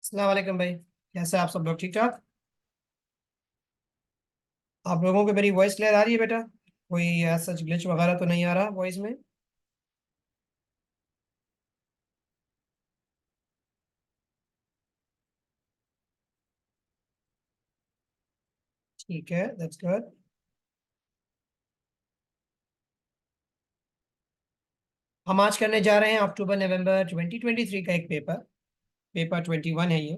अस्सलाम वालेकुम भाई। कैसे आप सब लोग? ठीक ठाक? आप लोगों को मेरी वॉइस क्लियर आ रही है बेटा? कोई ऐसा ग्लिच वगैरह तो नहीं आ रहा वॉइस में? ठीक है, दैट्स गुड। हम आज करने जा रहे हैं अक्टूबर नवंबर 2023 का एक पेपर। पेपर 21 है ये।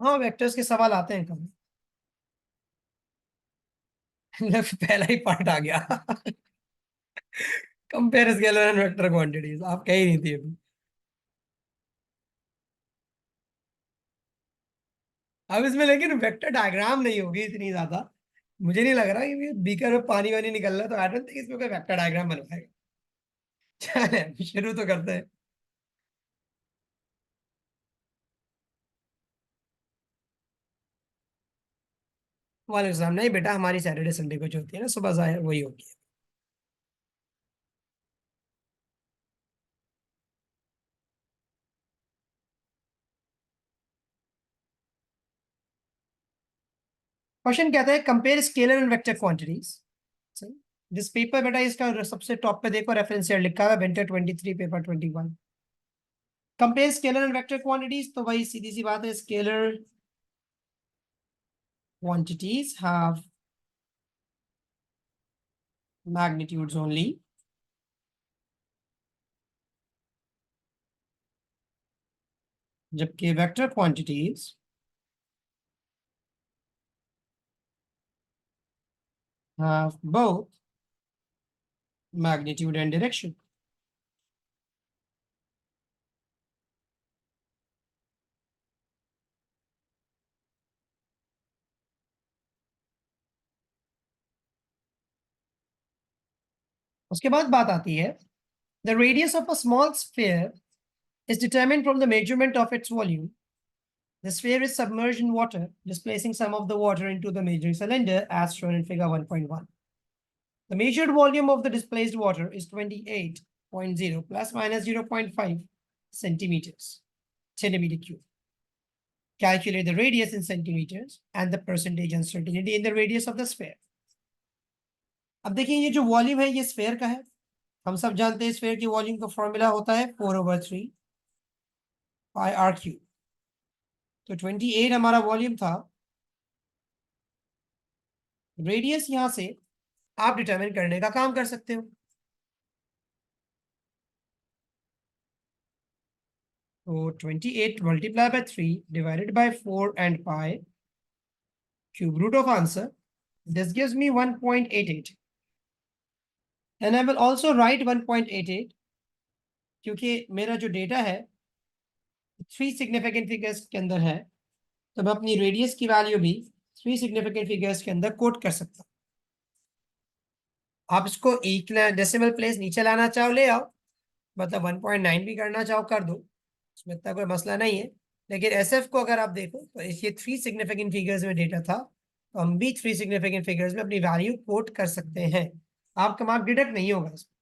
हाँ, वेक्टर्स के सवाल आते हैं कभी। पहला ही पार्ट आ गया। Compare scalar and vector quantities आप कह ही नहीं थी अभी। अब इसमें लेकिन वेक्टर डायग्राम नहीं होगी इतनी ज्यादा। मुझे नहीं लग रहा कि बीकर में पानी वानी निकल रहा है, तो आई डोंट थिंक इसमें कोई वेक्टर डायग्राम बनवाएगा। चलें, शुरू तो करते हैं। वाले एग्जाम नहीं बेटा, हमारी सैटरडे संडे को जो होती है ना सुबह जाहिर वही होगी। क्वेश्चन कहता है compare scalar and vector quantities. जिस पेपर बेटा इसका सबसे टॉप पे देखो, रेफरेंस ईयर लिखा हुआ है winter 23 paper 21। Compare scalar and vector quantities, तो वही सीधी सी बात है, scalar quantities have magnitudes only, जबकि vector quantities have both magnitude and direction. उसके बाद बात आती है, the radius of a small sphere is determined from the measurement of its volume. The sphere is submerged in water, displacing some of the water into the measuring cylinder as shown in figure 1.1. The measured volume of the displaced water is 28.0 plus minus 0.5 centimeter cube. Calculate the radius in centimeters and the percentage uncertainty in the radius of the sphere. अब देखिए, ये जो volume है ये sphere का है। हम सब जानते हैं स्फेयर की वॉल्यूम का फॉर्मूला होता है 4/3 पाई आर क्यूब। तो 28 हमारा वॉल्यूम था। रेडियस यहां से आप डिटरमिन करने का काम कर सकते हो। तो 28 multiply by 3 divided by 4 and pi cube root of answer, this gives me 1.88 and I will also write 1.88 क्योंकि मेरा जो डेटा है 3 सिग्निफिकेंट फिगर्स के अंदर है, तो मैं अपनी रेडियस की वैल्यू भी 3 सिग्निफिकेंट फिगर्स के अंदर कोट कर सकता हूँ। आप इसको एक डेसिमल प्लेस नीचे लाना चाहो ले आओ, मतलब 1.9 भी करना चाहो कर दो, इसमें इतना कोई मसला नहीं है। लेकिन एसएफ को अगर आप देखो तो ये 3 सिग्निफिकेंट फिगर्स में डेटा था, तो हम भी 3 सिग्निफिकेंट फिगर्स में अपनी वैल्यू कोट कर सकते हैं। आपका मार्क डिडक्ट नहीं होगा इसमें।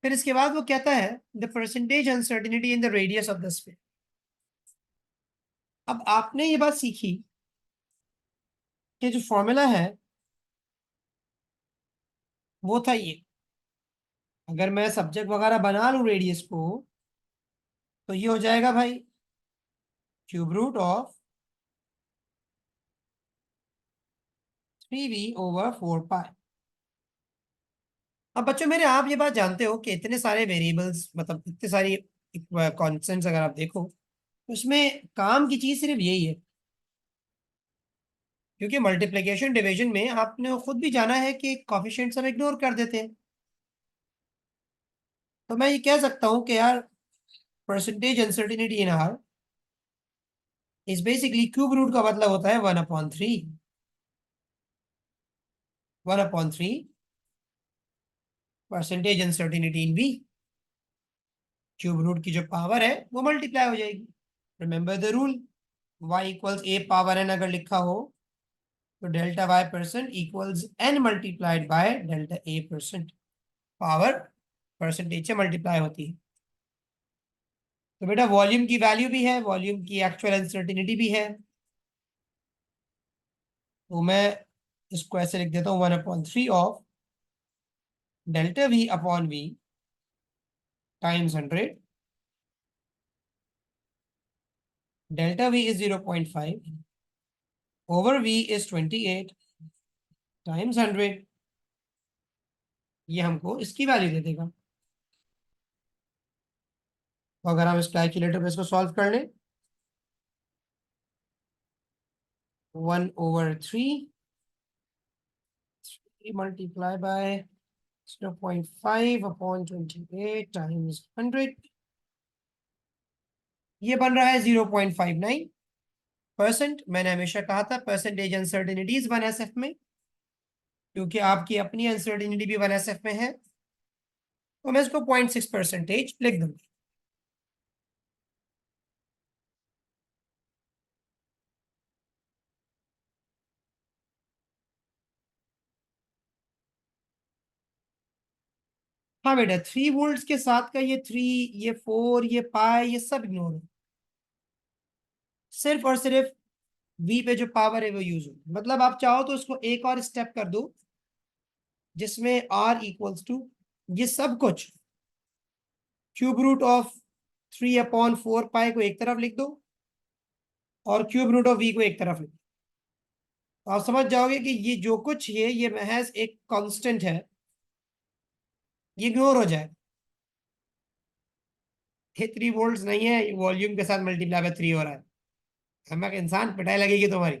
फिर इसके बाद वो कहता है the percentage uncertainty in the radius of the sphere. अब आपने ये बात सीखी कि जो फॉर्मूला है वो था ये, अगर मैं सब्जेक्ट वगैरह बना लूं रेडियस को, तो ये हो जाएगा भाई क्यूब रूट ऑफ 3v/4 पाई। अब बच्चों मेरे, आप ये बात जानते हो कि इतने सारे वेरिएबल्स, मतलब इतने सारी कॉन्स्टेंट्स अगर आप देखो तो उसमें काम की चीज सिर्फ यही है, क्योंकि मल्टीप्लिकेशन डिवीजन में आपने खुद भी जाना है कि कॉफिशिएंट सब इग्नोर कर देते हैं। तो मैं ये कह सकता हूँ कि यार percentage uncertainty in R is basically cube root का मतलब होता है 1/3, 1/3 percentage uncertainty in V. Cube root की जो पावर है वो मल्टीप्लाई हो जाएगी। Remember the rule, Y equals A power N अगर लिखा हो तो delta Y percent equals N multiplied by delta A percent. Power percentage से मल्टीप्लाई होती है। तो बेटा वॉल्यूम की वैल्यू भी है, वॉल्यूम की एक्चुअल अनसर्टिनिटी भी है। तो मैं इसको ऐसे लिख देता हूँ 1/3 of delta V upon V times 100, delta V is 0.5 over V is 28 times 100। ये हमको इसकी वैल्यू दे देगा। तो अगर हम इस कैलकुलेटर पे इसको सॉल्व कर लें, 1/3 मल्टीप्लाई बाय 0.5 अपॉन 28 टाइम्स 100, ये बन रहा है 0.59%। मैंने हमेशा कहा था परसेंटेज अनसर्टिनिटीज 1SF में, क्योंकि आपकी अपनी अनसर्टिनिटी भी 1SF में है, तो मैं इसको 0.6% लिख दूंगा। हाँ बेटा, 3 वोल्ट के साथ का ये 3, ये 4, ये पाई, ये सब इग्नोर हो। सिर्फ और सिर्फ वी पे जो पावर है वो यूज हो। मतलब आप चाहो तो इसको एक और स्टेप कर दो, जिसमें आर इक्वल्स टू ये सब कुछ क्यूब रूट ऑफ 3/4 पाई को एक तरफ लिख दो और क्यूब रूट ऑफ वी को एक तरफ लिख दो। तो आप समझ जाओगे कि ये जो कुछ है ये महज एक कांस्टेंट है, ये इग्नोर हो जाए। ये 3 वोल्ट नहीं है, वॉल्यूम के साथ मल्टीप्लाई बाय 3 हो रहा है। हमें इंसान पिटाई लगेगी तुम्हारी।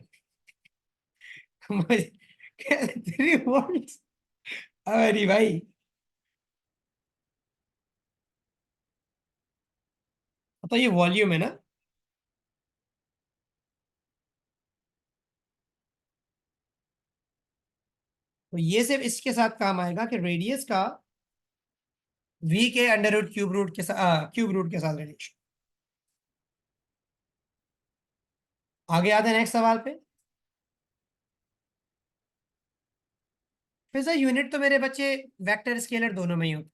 3 वोल्ट, अरे भाई। तो ये वॉल्यूम है ना। तो ये सिर्फ इसके साथ काम आएगा कि रेडियस का वी के अंडर रूट क्यूब रूट के साथ रिलेशन। आगे आते हैं नेक्स्ट सवाल पे। फिर सर यूनिट तो मेरे बच्चे वेक्टर स्केलर दोनों में ही होते।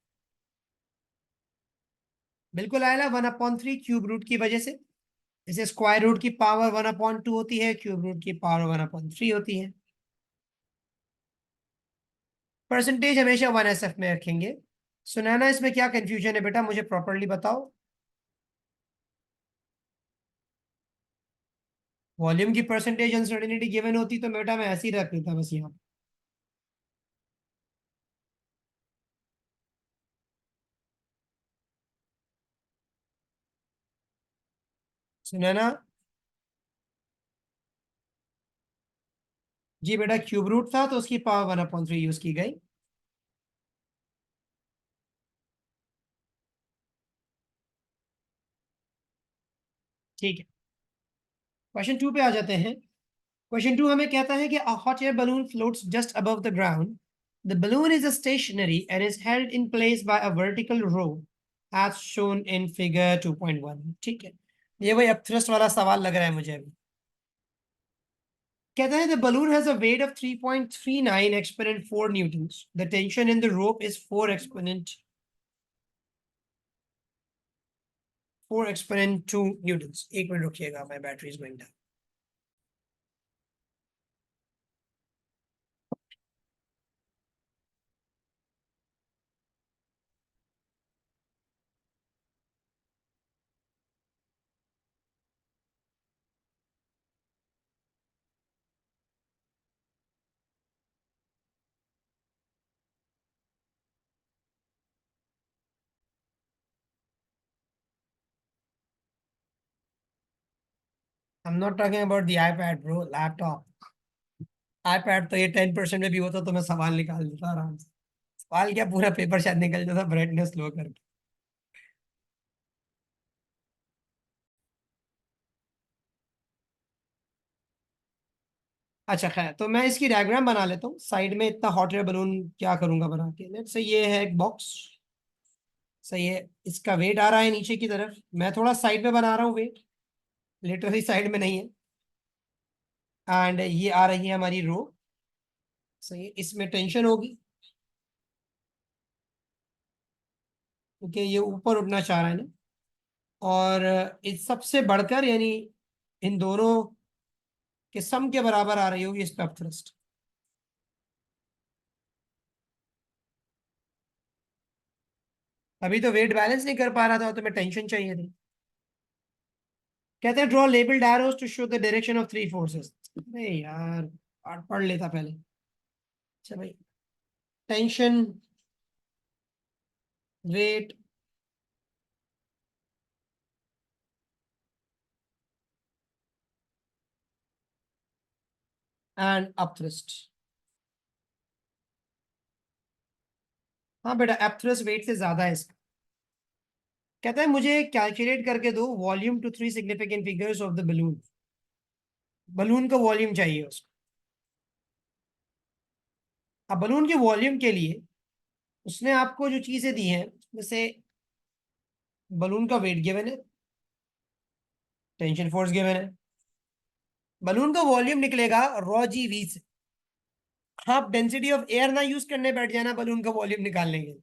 बिल्कुल आएगा 1/3 क्यूब रूट की वजह से। जैसे स्क्वायर रूट की पावर 1/2 होती है, क्यूब रूट की पावर 1/3 होती है। परसेंटेज हमेशा 1SF में रखेंगे। सुनैना इसमें क्या कंफ्यूजन है बेटा, मुझे प्रॉपरली बताओ। वॉल्यूम की परसेंटेज अनसर्टेनिटी गिवन होती तो बेटा मैं ऐसे ही रख लेता बस यहाँ। सुनैना जी बेटा, क्यूब रूट था तो उसकी पावर 1/3 यूज की गई। ठीक है, क्वेश्चन 2 पे आ जाते हैं। क्वेश्चन 2 हमें कहता है कि a hot air balloon floats just above the ground. The balloon is stationary and is held in place by a vertical rope as shown in figure 2.1। ठीक है, ये वही अपथ्रस्ट वाला सवाल लग रहा है मुझे अभी। कहता है the balloon has a weight of 3.39 exponent 4 newtons. The tension in the rope is 4 exponent 2 newtons। एक minute रुकिएगा, my battery is going down। I'm not talking about the iPad bro, laptop। iPad तो ये 10% में भी होता तो मैं सवाल निकाल देता आराम से। सवाल क्या, पूरा पेपर शायद निकल जाता ब्राइटनेस लो करके। अच्छा खैर, तो मैं इसकी डायग्राम बना लेता हूँ। साइड में इतना हॉट एयर बलून क्या करूंगा बना के। लेट्स से ये है एक बॉक्स, सही है। इसका वेट आ रहा है नीचे की तरफ, मैं थोड़ा साइड में बना रहा हूँ वेट, लिटरली साइड में नहीं है। एंड ये आ रही है हमारी रो, सही है। इसमें टेंशन होगी क्योंकि ये ऊपर उठना चाह रहा है ना। और इस सबसे बढ़कर यानी इन दोनों के सम के बराबर आ रही होगी इस पे थ्रस्ट। अभी तो वेट बैलेंस नहीं कर पा रहा था तो मैं टेंशन चाहिए थी। कहते हैं draw labelled arrows to show the direction of three forces. अरे यार, पढ़ लेता पहले। अच्छा भाई, टेंशन, वेट एंड अपथ्रस्ट। हाँ बेटा, अपथ्रस्ट वेट से ज्यादा है इसका। कहता है मुझे कैलकुलेट करके दो volume to three significant figures of the balloon. Balloon का वॉल्यूम चाहिए उसको। अब बलून के वॉल्यूम के लिए उसने आपको जो चीजें दी हैं, जैसे बलून का वेट गिवन है, टेंशन फोर्स गिवन है, बलून का वॉल्यूम निकलेगा रॉ जी वी से। आप डेंसिटी ऑफ एयर ना यूज करने बैठ जाना बलून का वॉल्यूम निकालने के लिए।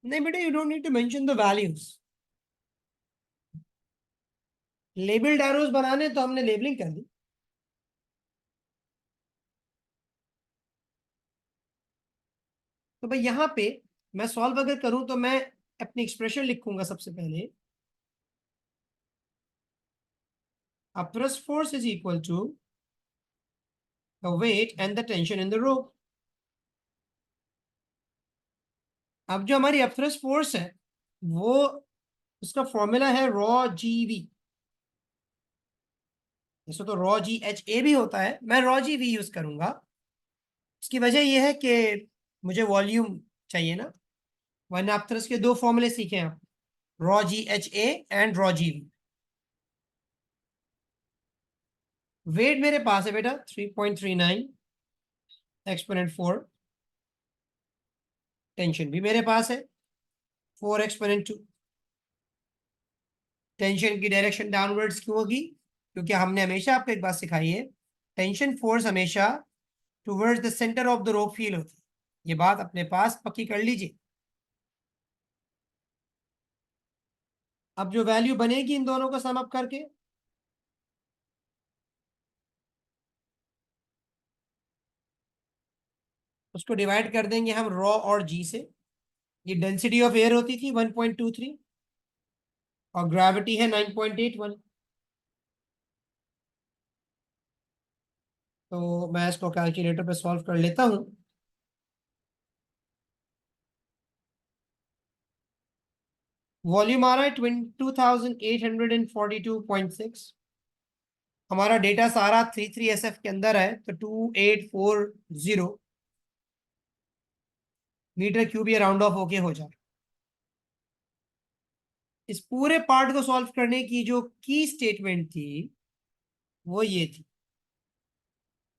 नहीं बेटा, you don't need to mention the values. Labelled arrows बनाने तो हमने लेबलिंग कर दी। तो भाई यहाँ पे मैं सॉल्व अगर करूं तो मैं अपनी एक्सप्रेशन लिखूंगा सबसे पहले। Upwards force is equal to the weight and the tension in the rope. अब जो हमारी अपरस फोर्स है वो, उसका फॉर्मूला है रॉ जी वी। जैसे तो रॉ जी एच ए भी होता है, मैं रॉ जी वी यूज करूंगा। इसकी वजह यह है कि मुझे वॉल्यूम चाहिए ना। वरना आप तरह के दो फॉर्मूले सीखे आप, rho G H A and rho G V. Weight मेरे पास है बेटा 3.39 एक्सपोनेंट 4। टेंशन भी मेरे पास है 4 एक्सपोनेंट 2। टेंशन की डायरेक्शन डाउनवर्ड्स क्यों होगी? क्योंकि हमने हमेशा आपको एक बात सिखाई है, टेंशन फोर्स हमेशा towards the centre of the rope feel होती है। ये बात अपने पास पक्की कर लीजिए। अब जो वैल्यू बनेगी इन दोनों को सम अप करके, उसको डिवाइड कर देंगे हम रॉ और जी से। ये डेंसिटी ऑफ एयर होती थी 1.23 और ग्रेविटी है 9.81। तो मैं इसको कैलकुलेटर पे सॉल्व कर लेता हूँ। वॉल्यूम आ रहा है 2842.6। हमारा डेटा सारा 33SF के अंदर है तो 2840 मीटर क्यूब ये राउंड ऑफ होके हो जाए। इस पूरे पार्ट को सॉल्व करने की जो की स्टेटमेंट थी वो ये थी,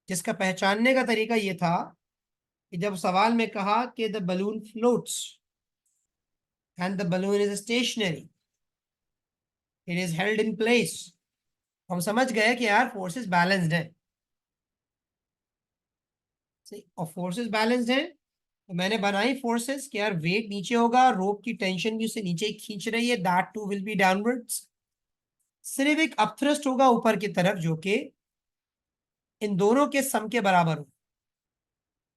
जिसका पहचानने का तरीका ये था कि जब सवाल में कहा कि the balloon floats and the balloon is stationary, it is held in place, हम समझ गए कि यार फोर्सेस बैलेंस्ड है। सही, और फोर्सेस बैलेंस्ड है तो मैंने बनाई फोर्सेस कि यार वेट नीचे होगा, रोप की टेंशन भी उसे नीचे ही खींच रही है, that too will be downwards. सिर्फ एक अपथ्रस्ट होगा ऊपर की तरफ जो कि इन दोनों के सम के बराबर हो।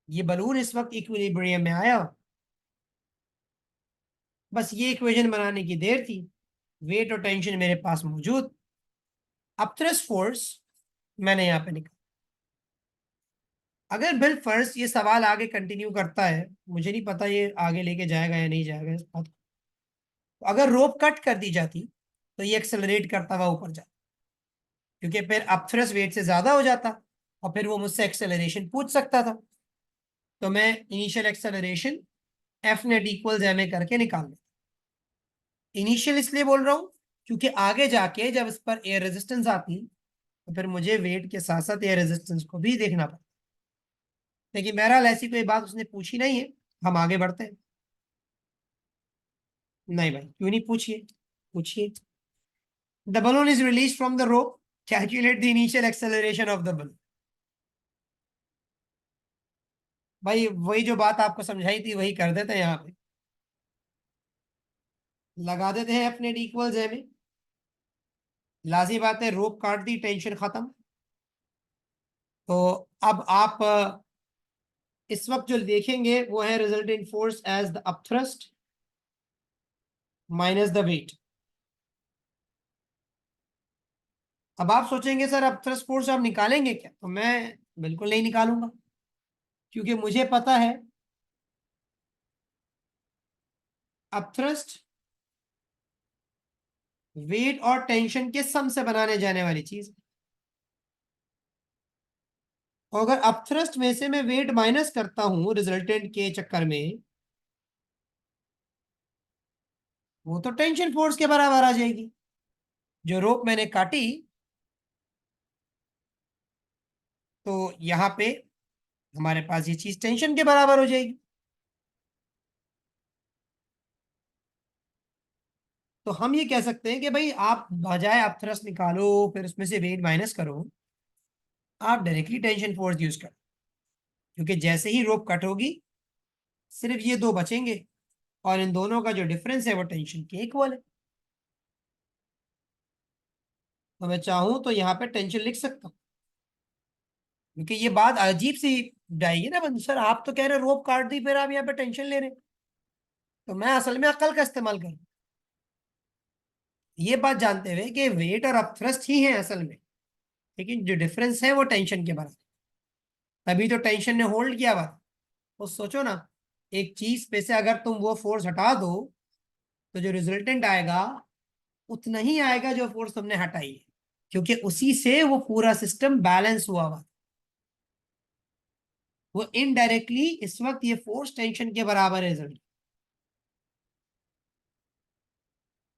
ये बलून इस वक्त इक्विलिब्रियम में आया, बस ये इक्वेशन बनाने की देर थी। वेट और टेंशन मेरे पास मौजूद, अपथ्रस्ट फोर्स मैंने यहाँ पे निकाला। अगर बिल फर्स्ट ये सवाल आगे कंटिन्यू करता है, मुझे नहीं पता ये आगे लेके जाएगा या नहीं जाएगा इस बात को। तो अगर रोप कट कर दी जाती तो ये एक्सेलरेट करता हुआ ऊपर जाता, क्योंकि फिर अपथ्रस्ट वेट से ज्यादा हो जाता और फिर वो मुझसे एक्सेलरेशन पूछ सकता था। तो मैं initial acceleration F net equals M A करके निकाल लेता। इनिशियल इसलिए बोल रहा हूं क्योंकि आगे जाके जब इस पर एयर रेजिस्टेंस आती तो फिर मुझे वेट के साथ साथ एयर रेजिस्टेंस को भी देखना पड़ता। लेकिन बहरहाल ऐसी कोई बात उसने पूछी नहीं है, हम आगे बढ़ते हैं। नहीं भाई, क्यों नहीं, पूछिए पूछिए। The balloon is released from the rope. Calculate the initial acceleration of the balloon. भाई वही जो बात आपको समझाई थी वही कर देते हैं यहाँ पे। लगा देते हैं अपने डी इक्वल्स है में। लाजी बात है, रोप काट दी, टेंशन खत्म। तो अब आप इस वक्त जो देखेंगे वो है resultant force as the upthrust minus the weight. अब आप सोचेंगे सर अपथ्रस्ट फोर्स आप निकालेंगे क्या, तो मैं बिल्कुल नहीं निकालूंगा, क्योंकि मुझे पता है अपथ्रस्ट वेट और टेंशन के सम से बनाने जाने वाली चीज। और अगर अपथ्रस्ट में से मैं वेट माइनस करता हूं रिजल्टेंट के चक्कर में, वो तो टेंशन फोर्स के बराबर आ जाएगी। जो रोप मैंने काटी, तो यहाँ पे हमारे पास ये चीज टेंशन के बराबर हो जाएगी। तो हम ये कह सकते हैं कि भाई आप बजाय आप थ्रस्ट निकालो फिर उसमें से वेट माइनस करो, आप डायरेक्टली टेंशन फोर्स यूज करो। क्योंकि जैसे ही रोप कट होगी सिर्फ ये दो बचेंगे, और इन दोनों का जो डिफरेंस है वो टेंशन के इक्वल है। तो मैं चाहूं तो यहाँ पे टेंशन लिख सकता हूँ। क्योंकि ये बात अजीब सी जाएगी ना, बंद सर आप तो कह रहे रोप काट दी फिर आप यहाँ पे टेंशन ले रहे हैं। तो मैं असल में अकल का इस्तेमाल करूँ, ये बात जानते हुए कि वेट और अपथ्रस्ट ही है असल में, लेकिन जो डिफरेंस है वो टेंशन के बराबर। तभी तो टेंशन ने होल्ड किया हुआ था। तो सोचो ना, एक चीज पे से अगर तुम वो फोर्स हटा दो तो जो रिजल्टेंट आएगा उतना ही आएगा जो फोर्स तुमने हटाई है, क्योंकि उसी से वो पूरा सिस्टम बैलेंस हुआ हुआ। वो इनडायरेक्टली इस वक्त ये फोर्स टेंशन के बराबर है रिजल्ट।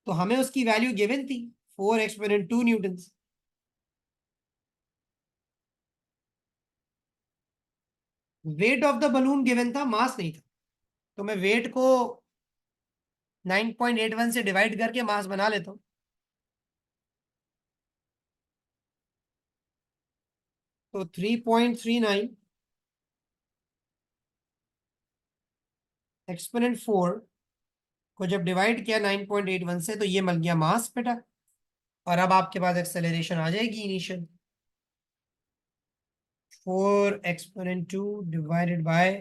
तो हमें उसकी वैल्यू गिवन थी 4 exponent 2 Newton. Weight of the balloon given था, मास नहीं था। तो मैं वेट को 9.81 से डिवाइड करके मास बना लेता हूँ। तो 3.39 एक्सपोनेंट 4 को जब डिवाइड किया 9.81 से, तो ये मिल गया मास बेटा। और अब आपके पास एक्सेलरेशन आ जाएगी initial. 4 exponent 2 divided by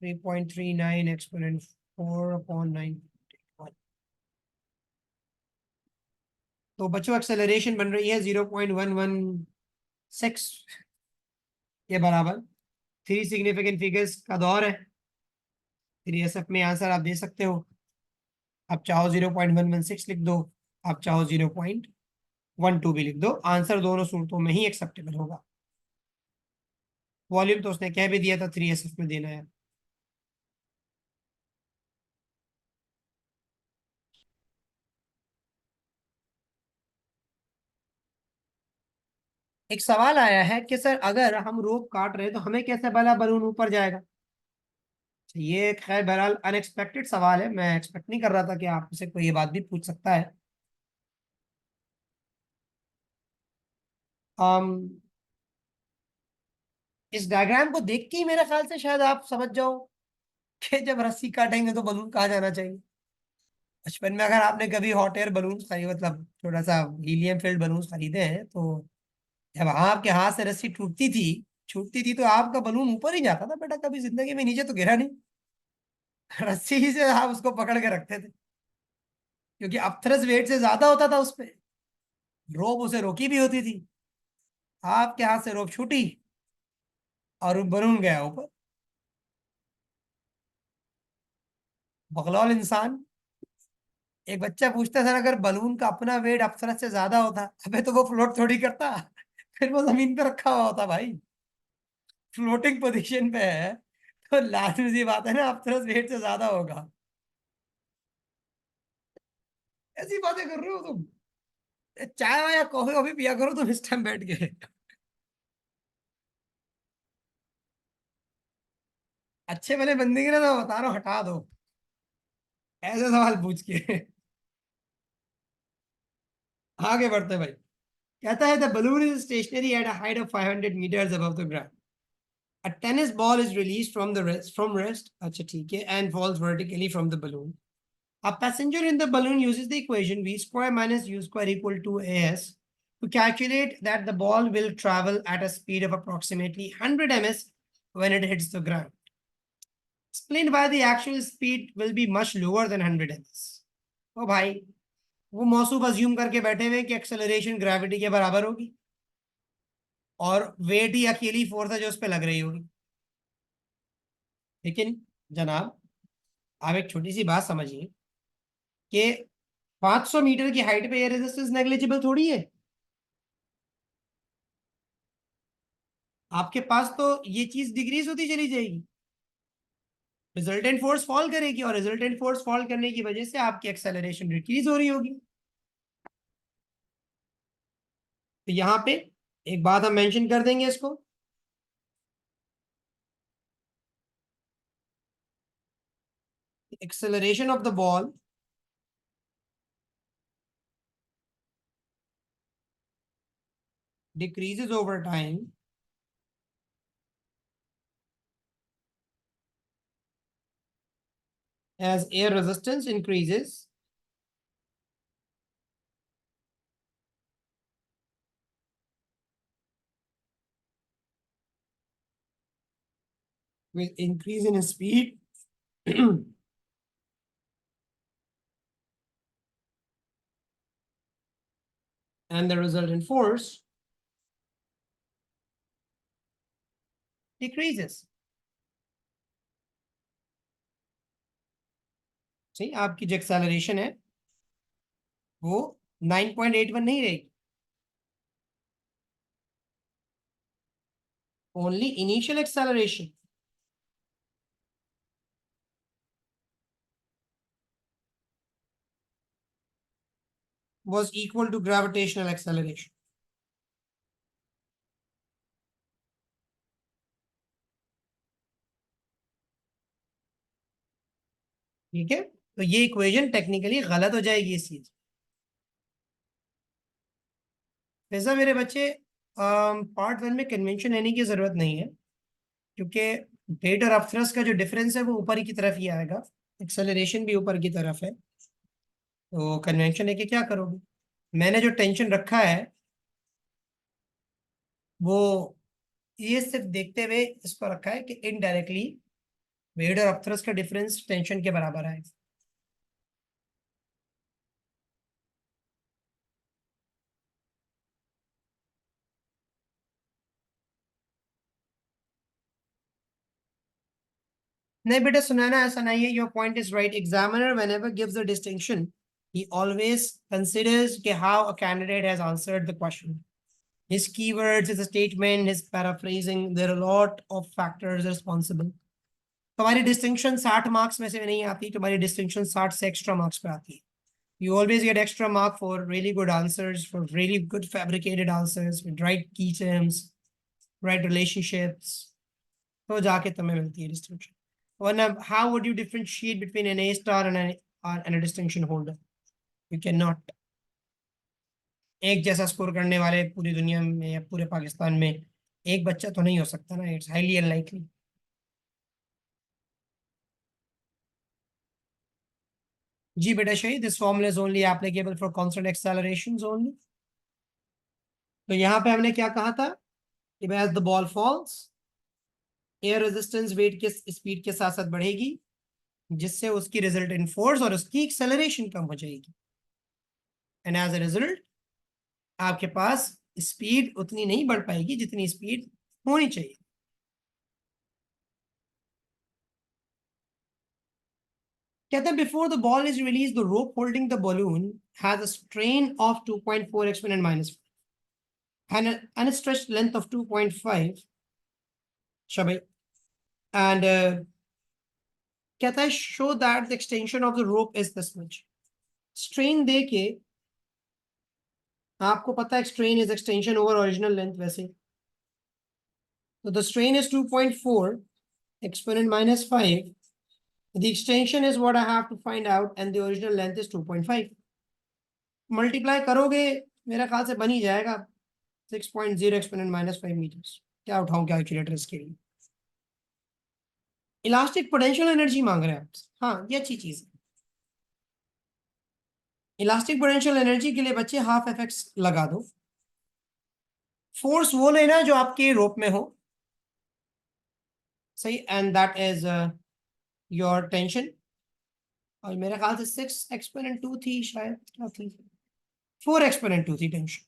3.39 exponent 4 upon 9। तो बच्चों एक्सेलरेशन बन रही है 0.116 के बराबर। थ्री सिग्निफिकेंट फिगर्स का दौर है। 3SF में आंसर आप दे सकते हो। आप चाहो 0.116 लिख दो, आप चाहो 0.12 भी लिख दो, आंसर दोनों सूरतों में ही एक्सेप्टेबल होगा। वॉल्यूम तो उसने कह भी दिया था 3SF में देना है। एक सवाल आया है कि सर अगर हम रोप काट रहे हैं तो हमें कैसे भला बलून ऊपर जाएगा। ये खैर बहरहाल अनएक्सपेक्टेड सवाल है, मैं एक्सपेक्ट नहीं कर रहा था कि आपसे कोई ये बात भी पूछ सकता है। अम इस डायग्राम को देख के ही मेरे ख्याल से शायद आप समझ जाओ कि जब रस्सी काटेंगे तो बलून कहाँ जाना चाहिए। बचपन में अगर आपने कभी हॉट एयर बलून खरीदे, मतलब थोड़ा सा हीलियम फिल्ड बलून खरीदे हैं, तो जब आपके हाथ से रस्सी छूटती थी तो आपका बलून ऊपर ही जाता था बेटा, कभी जिंदगी में नीचे तो गिरा नहीं। रस्सी ही से आप उसको पकड़ के रखते थे, क्योंकि अपथरस वेट से ज्यादा होता था उस पे। रोप उसे रोकी भी होती थी। आपके हाथ से रोप छूटी और वो बलून गया ऊपर। बकलौल इंसान। एक बच्चा पूछता था अगर बलून का अपना वेट अपसरत से ज्यादा होता, अबे तो वो फ्लोट थोड़ी करता, फिर वो जमीन पे रखा हुआ होता भाई। फ्लोटिंग पोजीशन पे है, तो लाजमी सी बात है ना अपसरत वेट से ज्यादा होगा। ऐसी बातें कर रहे हो तुम? चाय या कॉफी वॉफी पिया करो तुम इस टाइम बैठ के। अच्छे भले बंदे की ना तो बता रहा हूँ, हटा दो ऐसे सवाल पूछ के। आगे बढ़ते भाई। कहता है the balloon is stationary at a height of 500 meters above the ground. A tennis ball is released from rest. अच्छा ठीक है, and falls vertically from the balloon. A passenger in the balloon uses the equation v square minus u square equal to as to calculate that the ball will travel at a speed of approximately 100 ms when it hits the ground. Explained why the actual speed will be much lower than 100 ms. ओ भाई, वो मौसूफ assume करके बैठे हुए कि acceleration gravity के बराबर होगी और वेट ही अकेली फोर्स है जो उस पर लग रही होगी। लेकिन जनाब, आप एक छोटी सी बात समझिए कि 500 मीटर की हाइट पे ये रेजिस्टेंस नेग्लिजिबल थोड़ी है। आपके पास तो ये चीज डिक्रीज होती चली जाएगी, रिजल्टेंट फोर्स फॉल करेगी और रिजल्टेंट फोर्स फॉल करने की वजह से आपकी एक्सेलरेशन डिक्रीज हो रही होगी। तो यहाँ पे एक बात हम मेंशन कर देंगे इसको, acceleration of the ball decreases over time as air resistance increases with increase in speed and the resultant force decreases. सही, आपकी जो एक्सेलरेशन है वो 9.81 नहीं रहेगी, only initial acceleration was equal to gravitational acceleration. ठीक है, तो ये इक्वेशन टेक्निकली गलत हो जाएगी इस चीज। वैसा मेरे बच्चे, पार्ट वन में कन्वेंशन लेने की जरूरत नहीं है, क्योंकि वेट और अपथ्रस्ट का जो डिफरेंस है वो ऊपर की तरफ ही आएगा, एक्सेलरेशन भी ऊपर की तरफ है, तो कन्वेंशन लेके क्या करोगे। मैंने जो टेंशन रखा है वो ये सिर्फ देखते हुए इसको रखा है कि इनडायरेक्टली वेट और अपथ्रस्ट का डिफरेंस टेंशन के बराबर आएगा। नहीं बेटा, सुनाना ऐसा नहीं है, your point is right. Examiner whenever gives the distinction he always considers कि how a candidate has answered the question, his keywords, his statement, his paraphrasing, there are a lot of factors responsible। तुम्हारी distinction 60 marks में से नहीं आती, तुम्हारी distinction 60 से extra marks पे आती है। You always get extra mark for really good answers, for really good fabricated answers with right key terms, right relationships, तो जाके तुम्हें मिलती है डिस्टिंक्शन। वरना how would you differentiate between an A star and a distinction holder? You cannot। एक जैसा score करने वाले पूरी दुनिया में या पूरे पाकिस्तान में एक बच्चा तो नहीं हो सकता ना, इट्स हाईली अनलाइकली। जी बेटा Shahid, this formula is only applicable for constant accelerations only. तो यहाँ पे हमने क्या कहा था कि as the ball falls air resistance weight के स्पीड के साथ साथ बढ़ेगी, जिससे उसकी रिजल्टेंट फोर्स और उसकी एक्सेलरेशन कम हो जाएगी, एंड एज अ रिजल्ट आपके पास स्पीड उतनी नहीं बढ़ पाएगी जितनी स्पीड होनी चाहिए। कहते हैं before the ball is release the rope holding the balloon has a strain of 2.4 exponent minus and a stretched length of 2.5 Shabai, and कहता है show that the extension of the rope is this much. Strain दे के, आपको पता है strain is extension over original length वैसे, तो the strain is 2.4 exponent minus 5. The extension is what I have to find out and the original length is 2.5. Multiply करोगे मेरा ख्याल से बन ही जाएगा 6.0 एक्सपोनेंट माइनस 5 मीटर्स। क्या उठाऊं कैलकुलेटर इसके लिए? इलास्टिक पोटेंशियल एनर्जी मांग रहे हैं आप। हाँ, ये अच्छी चीज है। इलास्टिक पोटेंशियल एनर्जी के लिए बच्चे हाफ एफ एक्स लगा दो। फोर्स वो लेना जो आपके रोप में हो, सही, and that is your tension. और मेरे ख्याल से 6 एक्सपोनेंट 2 थी शायद, क्या थी, 4 एक्सपोनेंट 2 थी टेंशन।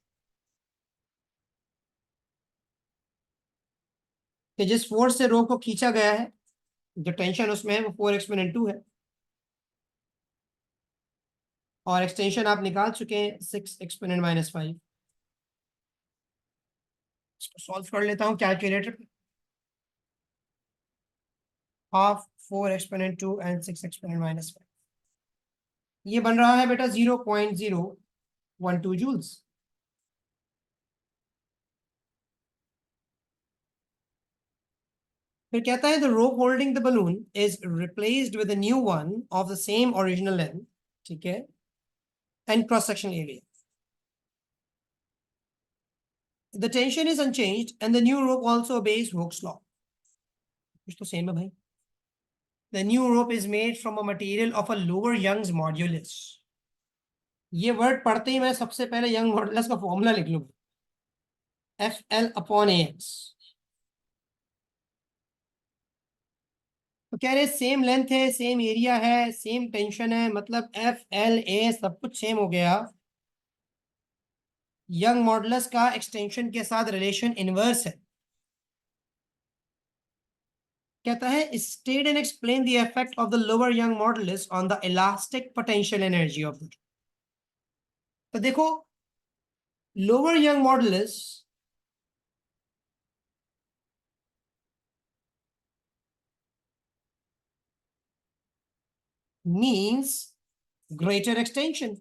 कि जिस फोर्स से रो को खींचा गया है, जो टेंशन उसमें है वो 4 एक्सपोनेंट 2 है, और एक्सटेंशन आप निकाल चुके हैं 6 एक्सपोनेंट माइनस 5। इसको सॉल्व कर लेता हूँ कैलकुलेटर पे। Half 4 exponent 2 and 6 exponent minus 5, ये बन रहा है बेटा 0.012 जूल्स। फिर कहता है the rope holding the balloon is replaced with a new one of the same original length, ठीक है, and cross sectional area. The tension is unchanged and the new rope also obeys Hooke's law. कुछ तो same है भाई। The new rope is made from a material of a lower Young's modulus. ये word पढ़ते ही मैं सबसे पहले young modulus का फॉर्मूला लिख लूंगा, FL/AX। तो कह रहे सेम लेंथ है, सेम एरिया है, सेम टेंशन है, मतलब FLA सब कुछ सेम हो गया। यंग मॉडुलस का एक्सटेंशन के साथ रिलेशन इनवर्स है। कहता है state and explain the effect of the lower Young modulus on the elastic potential energy of the. तो देखो lower Young modulus means greater extension.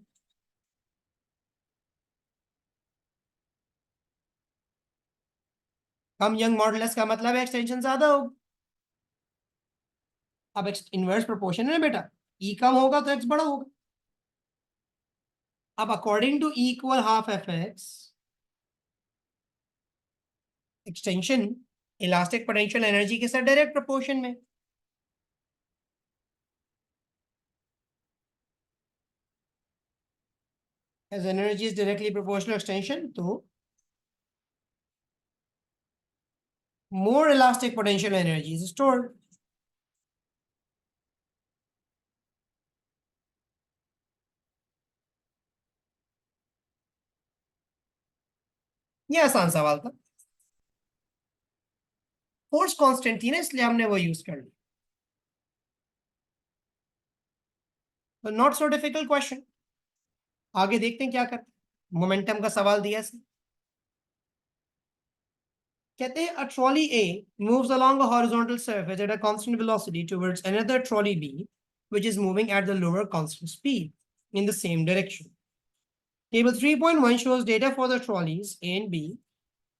कम यंग मॉडुलस का मतलब है एक्सटेंशन ज्यादा होगा। अब इनवर्स प्रोपोर्शन है ना बेटा, ई कम होगा तो एक्स बड़ा होगा। अब according to E equal half F X, extension elastic potential energy के साथ डायरेक्ट प्रोपोर्शन में। as energy is directly proportional extension, तो more elastic potential energy is stored. ये आसान सवाल था, फोर्स कांस्टेंट थी ना इसलिए हमने वो यूज कर लिया। तो नॉट सो डिफिकल्ट क्वेश्चन। आगे देखते हैं क्या करते हैं। मोमेंटम का सवाल दिया है। कहते हैं a trolley A moves along a horizontal surface at a constant velocity towards another trolley B which is moving at the lower constant speed in the same direction. Table 3.1 shows data for the trolleys A and B.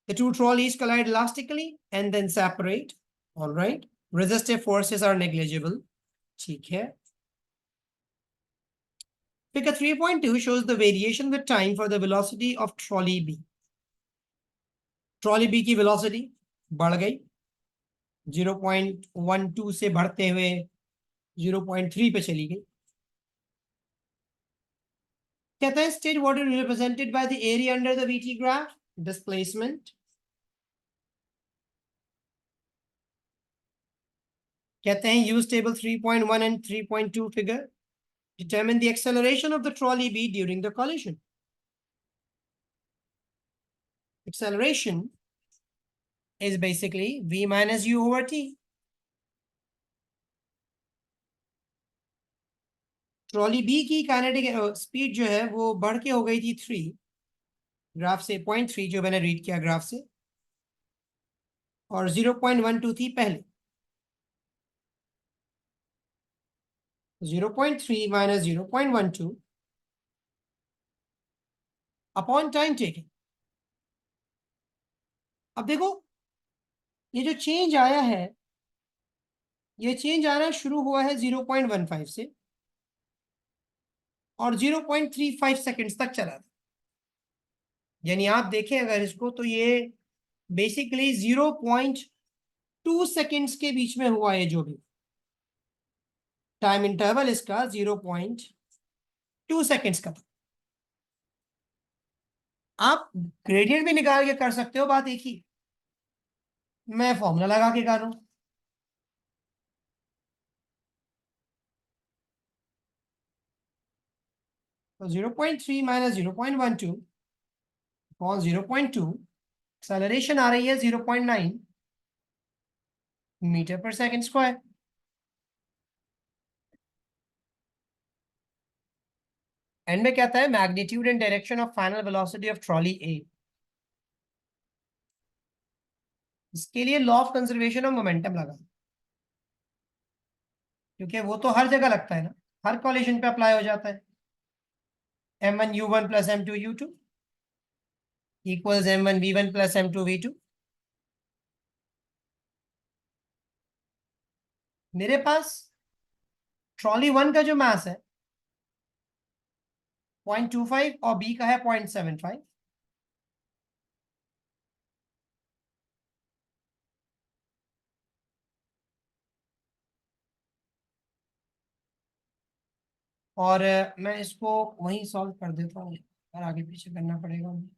The two trolleys collide elastically and then separate. All right. Resistive forces are negligible. ठीक है. Figure 3.2 shows the variation with time for the velocity of trolley B. Trolley B की velocity बढ़ गई 0.12 से बढ़ते हुए 0.3 पे चली गई। कहता है state what is represented by the area under the VT graph, displacement. कहते हैं use table 3.1 and 3.2 figure, determine the acceleration of the trolley B during the collision. Acceleration is basically v minus u over t. Trolley B की kinetic speed जो है वो बढ़ के हो गई थी 3 ग्राफ से, 0.3 जो मैंने रीड किया ग्राफ से, और 0.12 थी पहले। 0.3 minus 0.12 अपॉन टाइम टेकन। अब देखो ये जो चेंज आया है, ये चेंज आना शुरू हुआ है 0.15 से और 0.35 सेकेंड्स तक चला था। यानी आप देखें अगर इसको तो ये बेसिकली 0.2 सेकेंड्स के बीच में हुआ है, जो भी टाइम इंटरवल इसका 0.2 सेकेंड्स का था। आप ग्रेडियंट भी निकाल के कर सकते हो, बात एक ही। मैं फॉर्मूला लगा के कर रहा हूं। तो 0.3 माइनस 0.12 अपॉन 0.2, एक्सेलरेशन आ रही है 0.9 मीटर पर सेकेंड स्क्वायर। एंड में कहता है magnitude and direction of final velocity of trolley A. इसके लिए law of conservation of momentum लगा, क्योंकि वो तो हर जगह लगता है ना, हर कॉलिजन पे अप्लाई हो जाता है। m1u1 plus m2u2 equals m1v1 plus m2v2। मेरे पास ट्रॉली 1 का जो मास है 0.25 और बी का है 0.75। और मैं इसको वहीं सॉल्व कर देता हूँ और आगे पीछे करना पड़ेगा मुझे।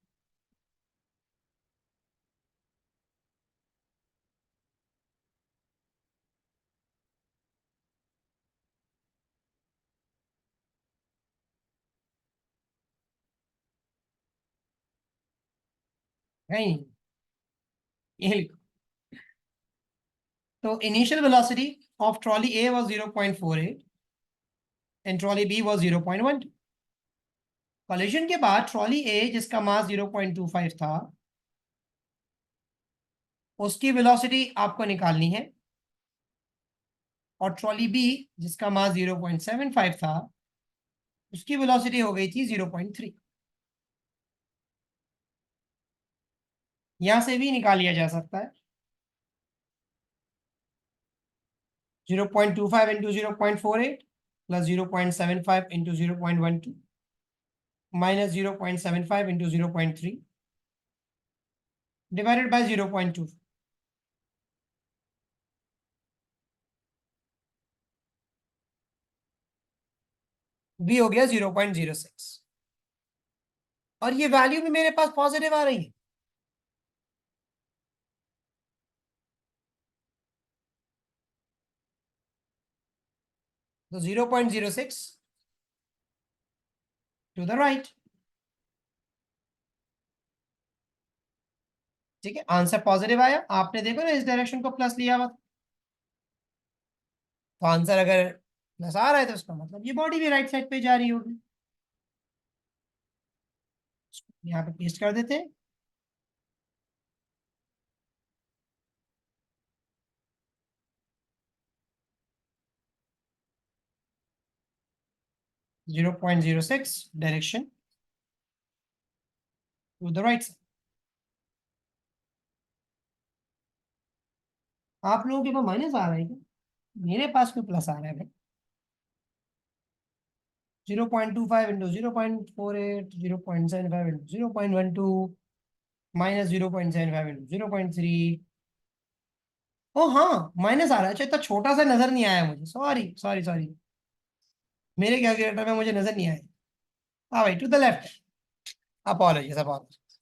नहीं, ये लिखो। तो initial velocity of trolley A was 0.48 and trolley B was 0.12। Collision के बाद ट्रॉली ए जिसका मास 0.25 था, उसकी वेलोसिटी आपको निकालनी है, और ट्रॉली बी जिसका मास 0.75 था, उसकी वेलोसिटी हो गई थी 0.3। यहां से भी निकाल लिया जा सकता है। 0.25 into 0.48 plus 0.75 into 0.12 minus 0.75 into 0.3 divided by 0.2। B हो गया 0.06। और ये वैल्यू भी मेरे पास पॉजिटिव आ रही है। तो 0.06 टू द राइट। ठीक है, आंसर पॉजिटिव आया। आपने देखो ना, इस डायरेक्शन को प्लस लिया हुआ था। तो आंसर अगर प्लस आ रहा है तो उसका मतलब ये बॉडी भी राइट साइड पे जा रही होगी। यहाँ पे पेस्ट कर देते हैं। Zero point zero six direction to the right side. आप लोगों के पास माइनस आ रहा है क्या? मेरे पास कोई प्लस आ रहा है भाई। 0.25 इंटू 0.48 0.75 इंटू 0.12 माइनस 0.75 इंटू 0.3। ओ हाँ, माइनस आ रहा है। अच्छा, इतना छोटा सा नजर नहीं आया मुझे, सॉरी सॉरी सॉरी। मेरे कैलकुलेटर में मुझे नजर नहीं आया। हाँ भाई, to the left. Apologies apologies.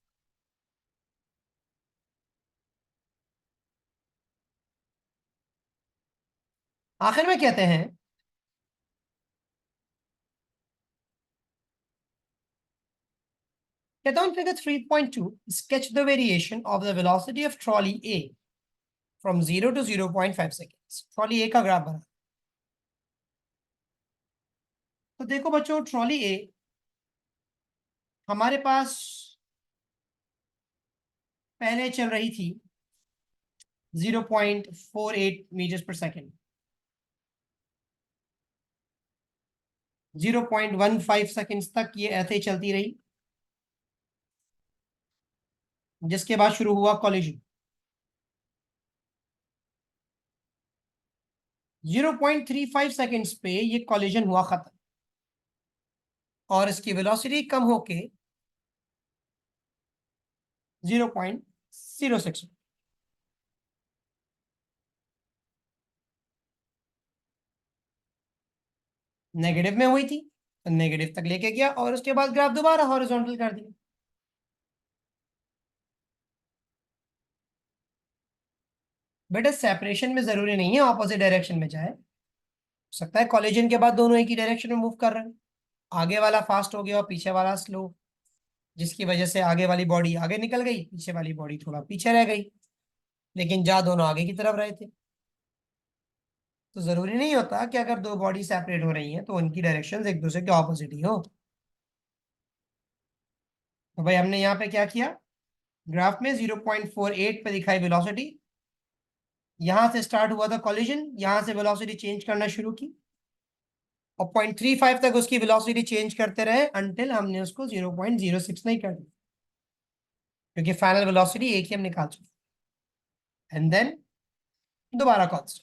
आखिर में कहते हैं कहता हूँ figure 3.2 sketch the variation of the velocity of trolley A from 0 to 0.5 seconds। Trolley ए का ग्राफ बना। तो देखो बच्चों, ट्रॉली ए हमारे पास पहले चल रही थी 0.48 मीटर्स पर सेकेंड, 0.15 सेकेंड्स तक ये ऐसे ही चलती रही। जिसके बाद शुरू हुआ कॉलिजन। 0.35 सेकेंड्स पे ये कॉलिजन हुआ खत्म और इसकी वेलोसिटी कम होके 0.06। नेगेटिव में हुई थी तो नेगेटिव तक लेके गया और उसके बाद ग्राफ दोबारा हॉरिजॉन्टल कर दिया। बेटा सेपरेशन में जरूरी नहीं है ऑपोजिट डायरेक्शन में जाए, हो सकता है कॉलिजन के बाद दोनों एक ही डायरेक्शन में मूव कर रहे हैं, आगे वाला फास्ट हो गया और पीछे वाला स्लो, जिसकी वजह से आगे वाली बॉडी आगे निकल गई, पीछे वाली बॉडी थोड़ा पीछे रह गई, लेकिन जा दोनों आगे की तरफ रहे थे। तो जरूरी नहीं होता कि अगर दो बॉडी सेपरेट हो रही हैं तो उनकी डायरेक्शन एक दूसरे के ऑपोजिट ही हो। तो भाई हमने यहाँ पे क्या किया, ग्राफ में 0.48 पे दिखाई वेलोसिटी, यहां से स्टार्ट हुआ था कॉलिजन, यहां से वेलोसिटी चेंज करना शुरू की और 0.35 तक उसकी वेलोसिटी चेंज करते रहे अंटिल हमने उसको 0.06 नहीं कर दिया, क्योंकि फाइनल वेलोसिटी एक ही हम निकाल चुके। एंड देन दोबारा कांस्टेंट।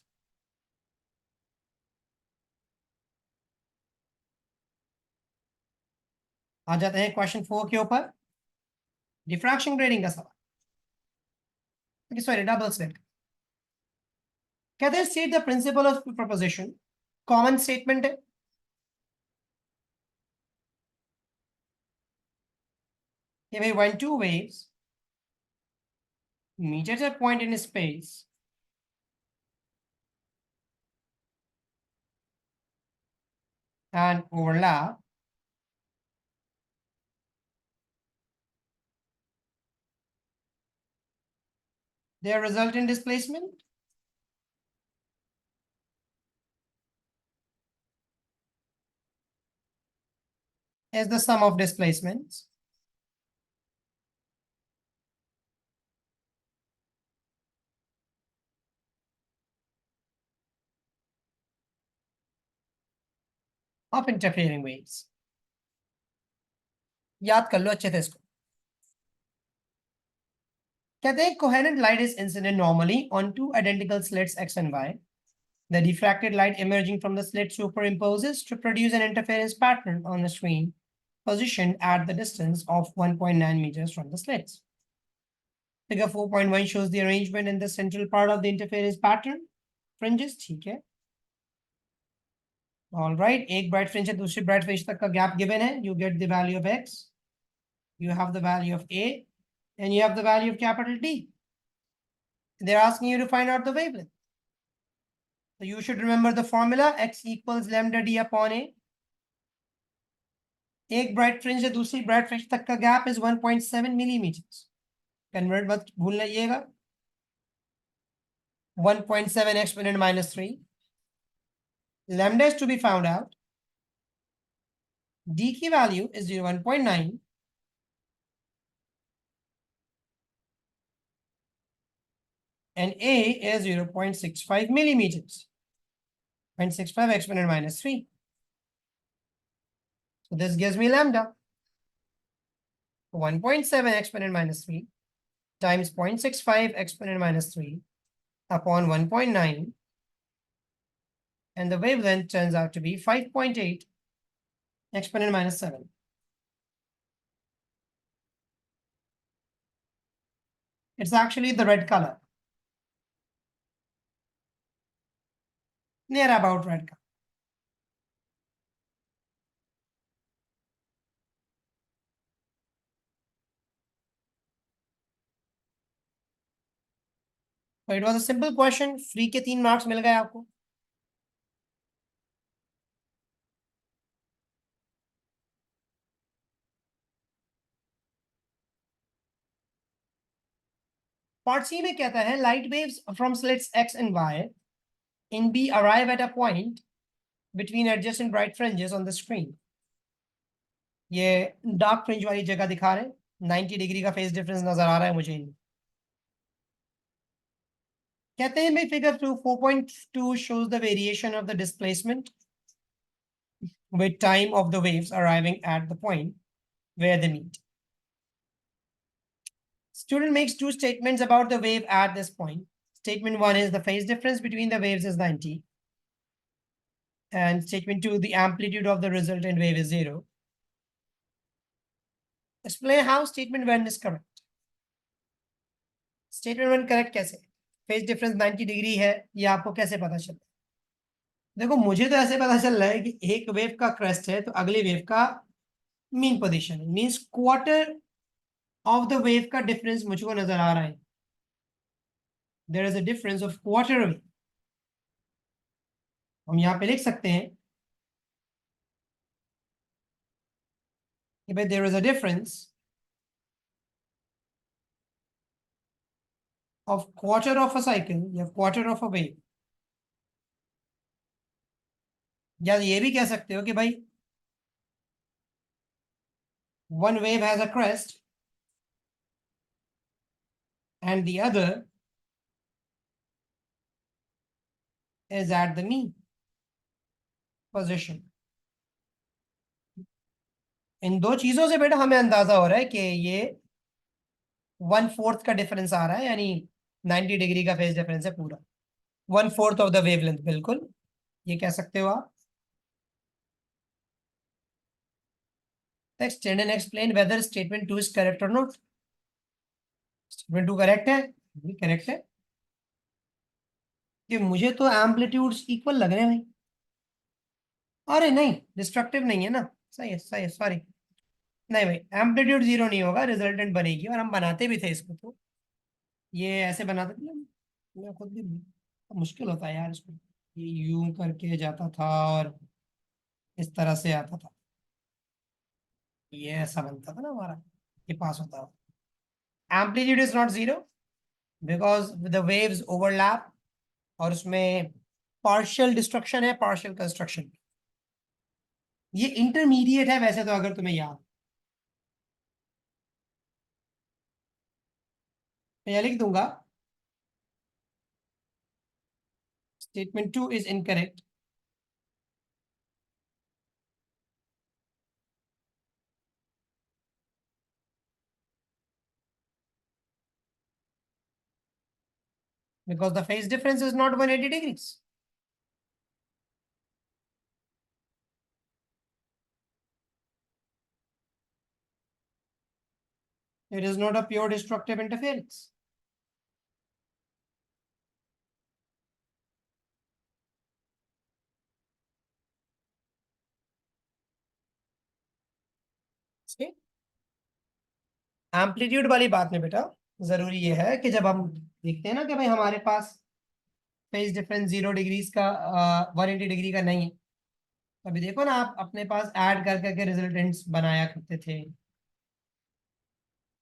आ जाते हैं क्वेश्चन 4 के ऊपर, डिफ्रैक्शन ग्रेडिंग का सवाल, सॉरी डबल स्लिट। कहते हैं state the principle of proposition, common statement है कि भाई when two waves meet at a point in space and overlap, their resultant displacement is the sum of displacements of interfering waves। याद कर लो अच्छे से इसको। कहते हैं coherent light is incident normally on two identical slits x and y. The diffracted light emerging from the slit superimposes to produce an interference pattern on the screen positioned at the distance of 1.9 meters from the slits. Figure 4.1 shows the arrangement in the central part of the interference pattern. Fringes, ठीक है। All right, एक bright fringe है दूसरी bright fringe तक का gap given है। You get the value of x, you have the value of a, and you have the value of capital D. They're asking you to find out the wavelength. So you should remember the formula, x equals lambda d upon a. एक bright fringe है दूसरी bright fringe तक का gap is 1.7 millimeters. Convert मत भूल जाइएगा। 1.7 exponent minus 3. Lambda is to be found out. D की value is 1.9. And A is 0.65 millimeters. 0.65 exponent minus 3. So this gives me lambda. 1.7 exponent minus 3 times 0.65 exponent minus 3 upon 1.9. And the wavelength turns out to be 5.8 exponent minus 7. It's actually the red color. Near about red color. So it was a simple question. Free के 3 marks मिल गए आपको। Part C में कहता है light waves from slits X and Y in B arrive at a point between adjacent bright fringes on the screen. ये dark fringe वाली जगह दिखा रहे हैं, 90 डिग्री का फेस डिफरेंस नजर आ रहा है मुझे। कहते हैं मैं figure 4.2 shows the variation of the displacement with time of the waves arriving at the point where they meet. Student makes two statements about the wave at this point. Statement one is the phase difference between the waves is 90. And statement two, the amplitude of the resultant wave is 0. Explain how statement one is correct. Statement one correct कैसे? Phase difference 90 degree है, ये आपको कैसे पता चला? देखो मुझे तो ऐसे पता चल रहा है कि एक वेव का क्रेस्ट है तो अगली वेव का मीन पोजीशन है, means quarter of the wave का डिफरेंस मुझको नजर आ रहा है. There is a difference of quarter wave. हम यहाँ पे लिख सकते हैं कि भाई there is a difference of quarter of a cycle या क्वार्टर ऑफ अ वेव. या ये भी कह सकते हो कि भाई one wave has a crest and the other is at the mean position. इन दो चीजों से बेटा हमें अंदाजा हो रहा है कि ये 1/4 का डिफरेंस आ रहा है, यानी 90 डिग्री का फेज डिफरेंस है पूरा. 1/4 ऑफ द वेवलेंथ, बिल्कुल ये कह सकते हो आप. Extend and explain whether statement 2 is correct or not. Statement 2 correct है, भी करेक्ट है कि मुझे तो एम्पलीट्यूड्स इक्वल लग रहे हैं भाई. अरे नहीं, डिस्ट्रक्टिव नहीं है ना. सही है, सही है, सॉरी. नहीं भाई, एम्पलीट्यूड जीरो नहीं होगा, रिजल्टेंट बनेगी. और हम बनाते भी थे इसको, तो ये ऐसे बनाते थे ना. मैं खुद भी मुश्किल होता है यार इसको. ये यूं करके जाता था और इस तरह से आता था. ये ऐसा बनता था ना हमारा, ये पास होता था. Amplitude is not zero because the waves overlap, और उसमें पार्शियल डिस्ट्रक्शन है, पार्शियल कंस्ट्रक्शन. ये इंटरमीडिएट है वैसे तो, अगर तुम्हें याद. मैं यह लिख दूंगा statement 2 is incorrect because the phase difference is not 180 degrees. It is not a pure destructive interference. Amplitude वाली बात में बेटा जरूरी ये है कि जब हम देखते हैं ना कि भाई हमारे पास फेज डिफरेंस 0 डिग्रीज का 180 डिग्री का नहीं है, अभी देखो ना, आप अपने पास ऐड कर करके रिजल्टेंट्स बनाया करते थे.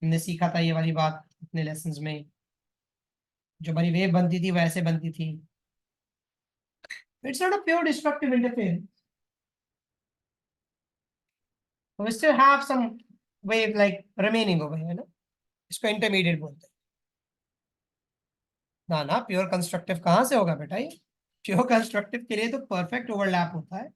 हमने सीखा था ये वाली बात अपने लेसन्स में. जो बड़ी वेव बनती थी वैसे बनती थी. It's not a pure destructive interference. we still have some wave like remaining over here, ना. इसको इंटरमीडिएट बोलते हैं. ना ना, प्योर कंस्ट्रक्टिव कहाँ से होगा बेटा ये? प्योर कंस्ट्रक्टिव के लिए तो परफेक्ट ओवरलैप होता है.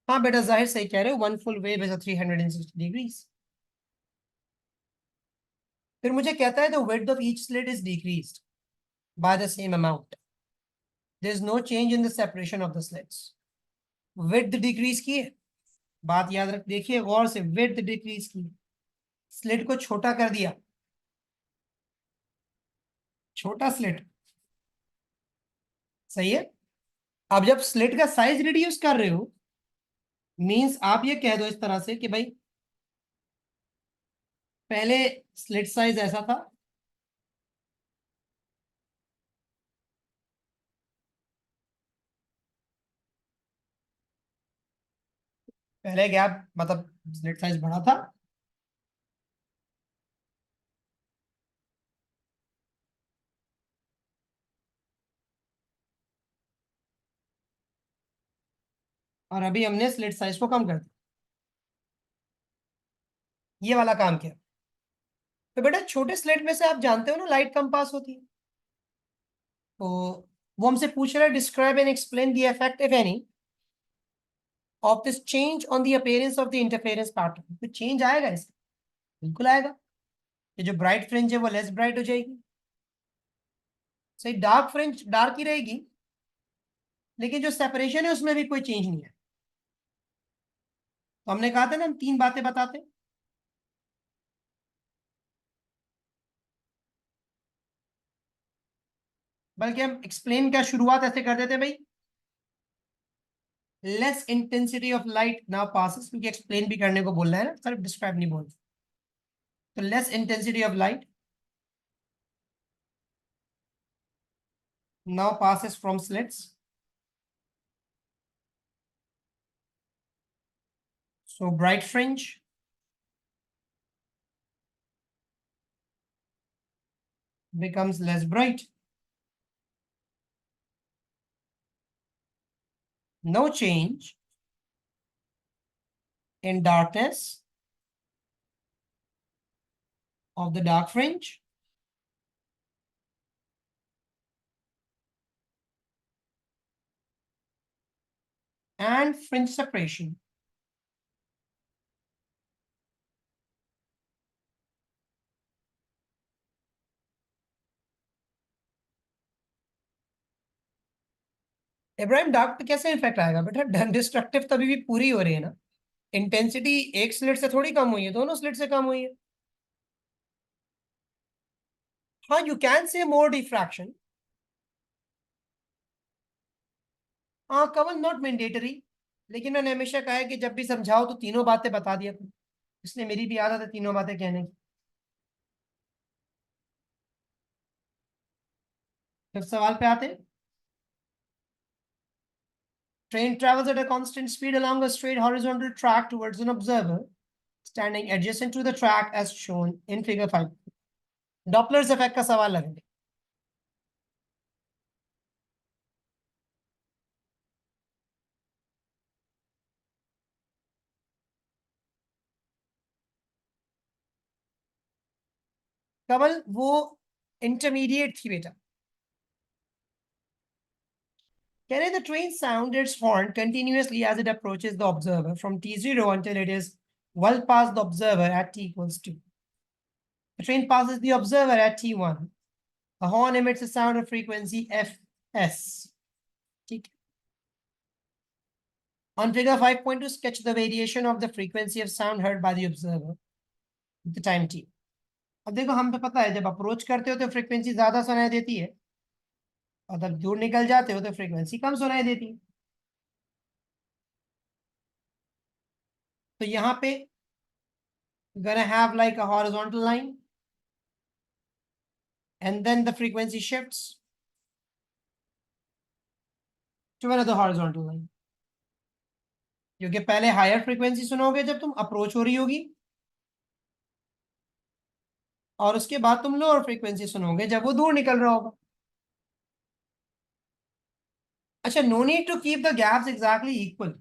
हाँ बेटा, जाहिर सही कह रहे हो, one full wave is 360 degrees. फिर मुझे कहता है the width of each slit is decreased by the same amount. There is no change in the separation of the slits. Width decrease की है, बात याद रख, देखिए गौर से, विड्थ डिक्रीज की. स्लिट को छोटा कर दिया, छोटा स्लिट. सही है. अब जब स्लिट का साइज रिड्यूस कर रहे हो, मींस आप ये कह दो इस तरह से कि भाई पहले स्लिट साइज ऐसा था, पहले गैप मतलब स्लिट साइज बड़ा था, और अभी हमने स्लिट साइज को कम कर दिया. ये वाला काम किया. तो बेटा छोटे स्लिट में से आप जानते हो ना लाइट कम पास होती है. तो वो हमसे पूछ रहा है describe and explain the effect if any of this change on the appearance of the interference pattern, तो चेंज आएगा इसका, बिल्कुल आएगा। ये जो ब्राइट फ्रिंज है वो लेस ब्राइट हो जाएगी, सही, डार्क फ्रिंज डार्क ही रहेगी, लेकिन जो सेपरेशन है उसमें भी कोई चेंज नहीं है। तो हमने कहा था ना हम तीन बातें बताते हैं, बल्कि हम एक्सप्लेन का शुरुआत ऐसे कर देते हैं भाई, less intensity of light now passes, क्योंकि एक्सप्लेन भी करने को बोल रहा है ना, सिर्फ डिस्क्राइब नहीं बोल। तो less intensity of light now passes from slits, so bright fringe becomes less bright. No change in darkness of the dark fringe, and fringe separation. Ibrahim dark पे कैसे इफेक्ट आएगा बेटा, डिस्ट्रक्टिव तभी भी पूरी हो रही है ना, इंटेंसिटी एक स्लिट से थोड़ी कम हुई है, दोनों स्लिट से कम हुई है। हाँ, you can say more diffraction, हाँ कवल नॉट मैंडेटरी, लेकिन मैंने हमेशा कहा है कि जब भी समझाओ तो तीनों बातें बता दिया करो, इसलिए मेरी भी आदत है तीनों बातें कहने की। फिर सवाल पे आते हैं। Train travels at a constant speed along a straight horizontal track towards an observer standing adjacent to the track as shown in figure 5. Doppler's effect का सवाल लगेगा। कमल वो इंटरमीडिएट थी बेटा, कह रहे the train sounds its horn continuously as it approaches the observer from t0 until it is well past the observer at t equals 2. The train passes the observer at t1. The horn emits a sound of frequency fs. On figure 5.2, sketch the variation of the frequency of sound heard by the observer at the time t. अब देखो हम पे पता है जब approach करते हो तो फ्रीक्वेंसी ज्यादा सुनाई देती है, और जब दूर निकल जाते हो तो फ्रीक्वेंसी कम सुनाई देती है। तो यहाँ पे gonna have like a horizontal line and then the frequency shifts to another horizontal line, क्योंकि पहले हायर फ्रीक्वेंसी सुनोगे जब तुम अप्रोच हो रही होगी, और उसके बाद तुम लोअर फ्रीक्वेंसी सुनोगे जब वो दूर निकल रहा होगा। अच्छा, no need to keep the gaps exactly equal.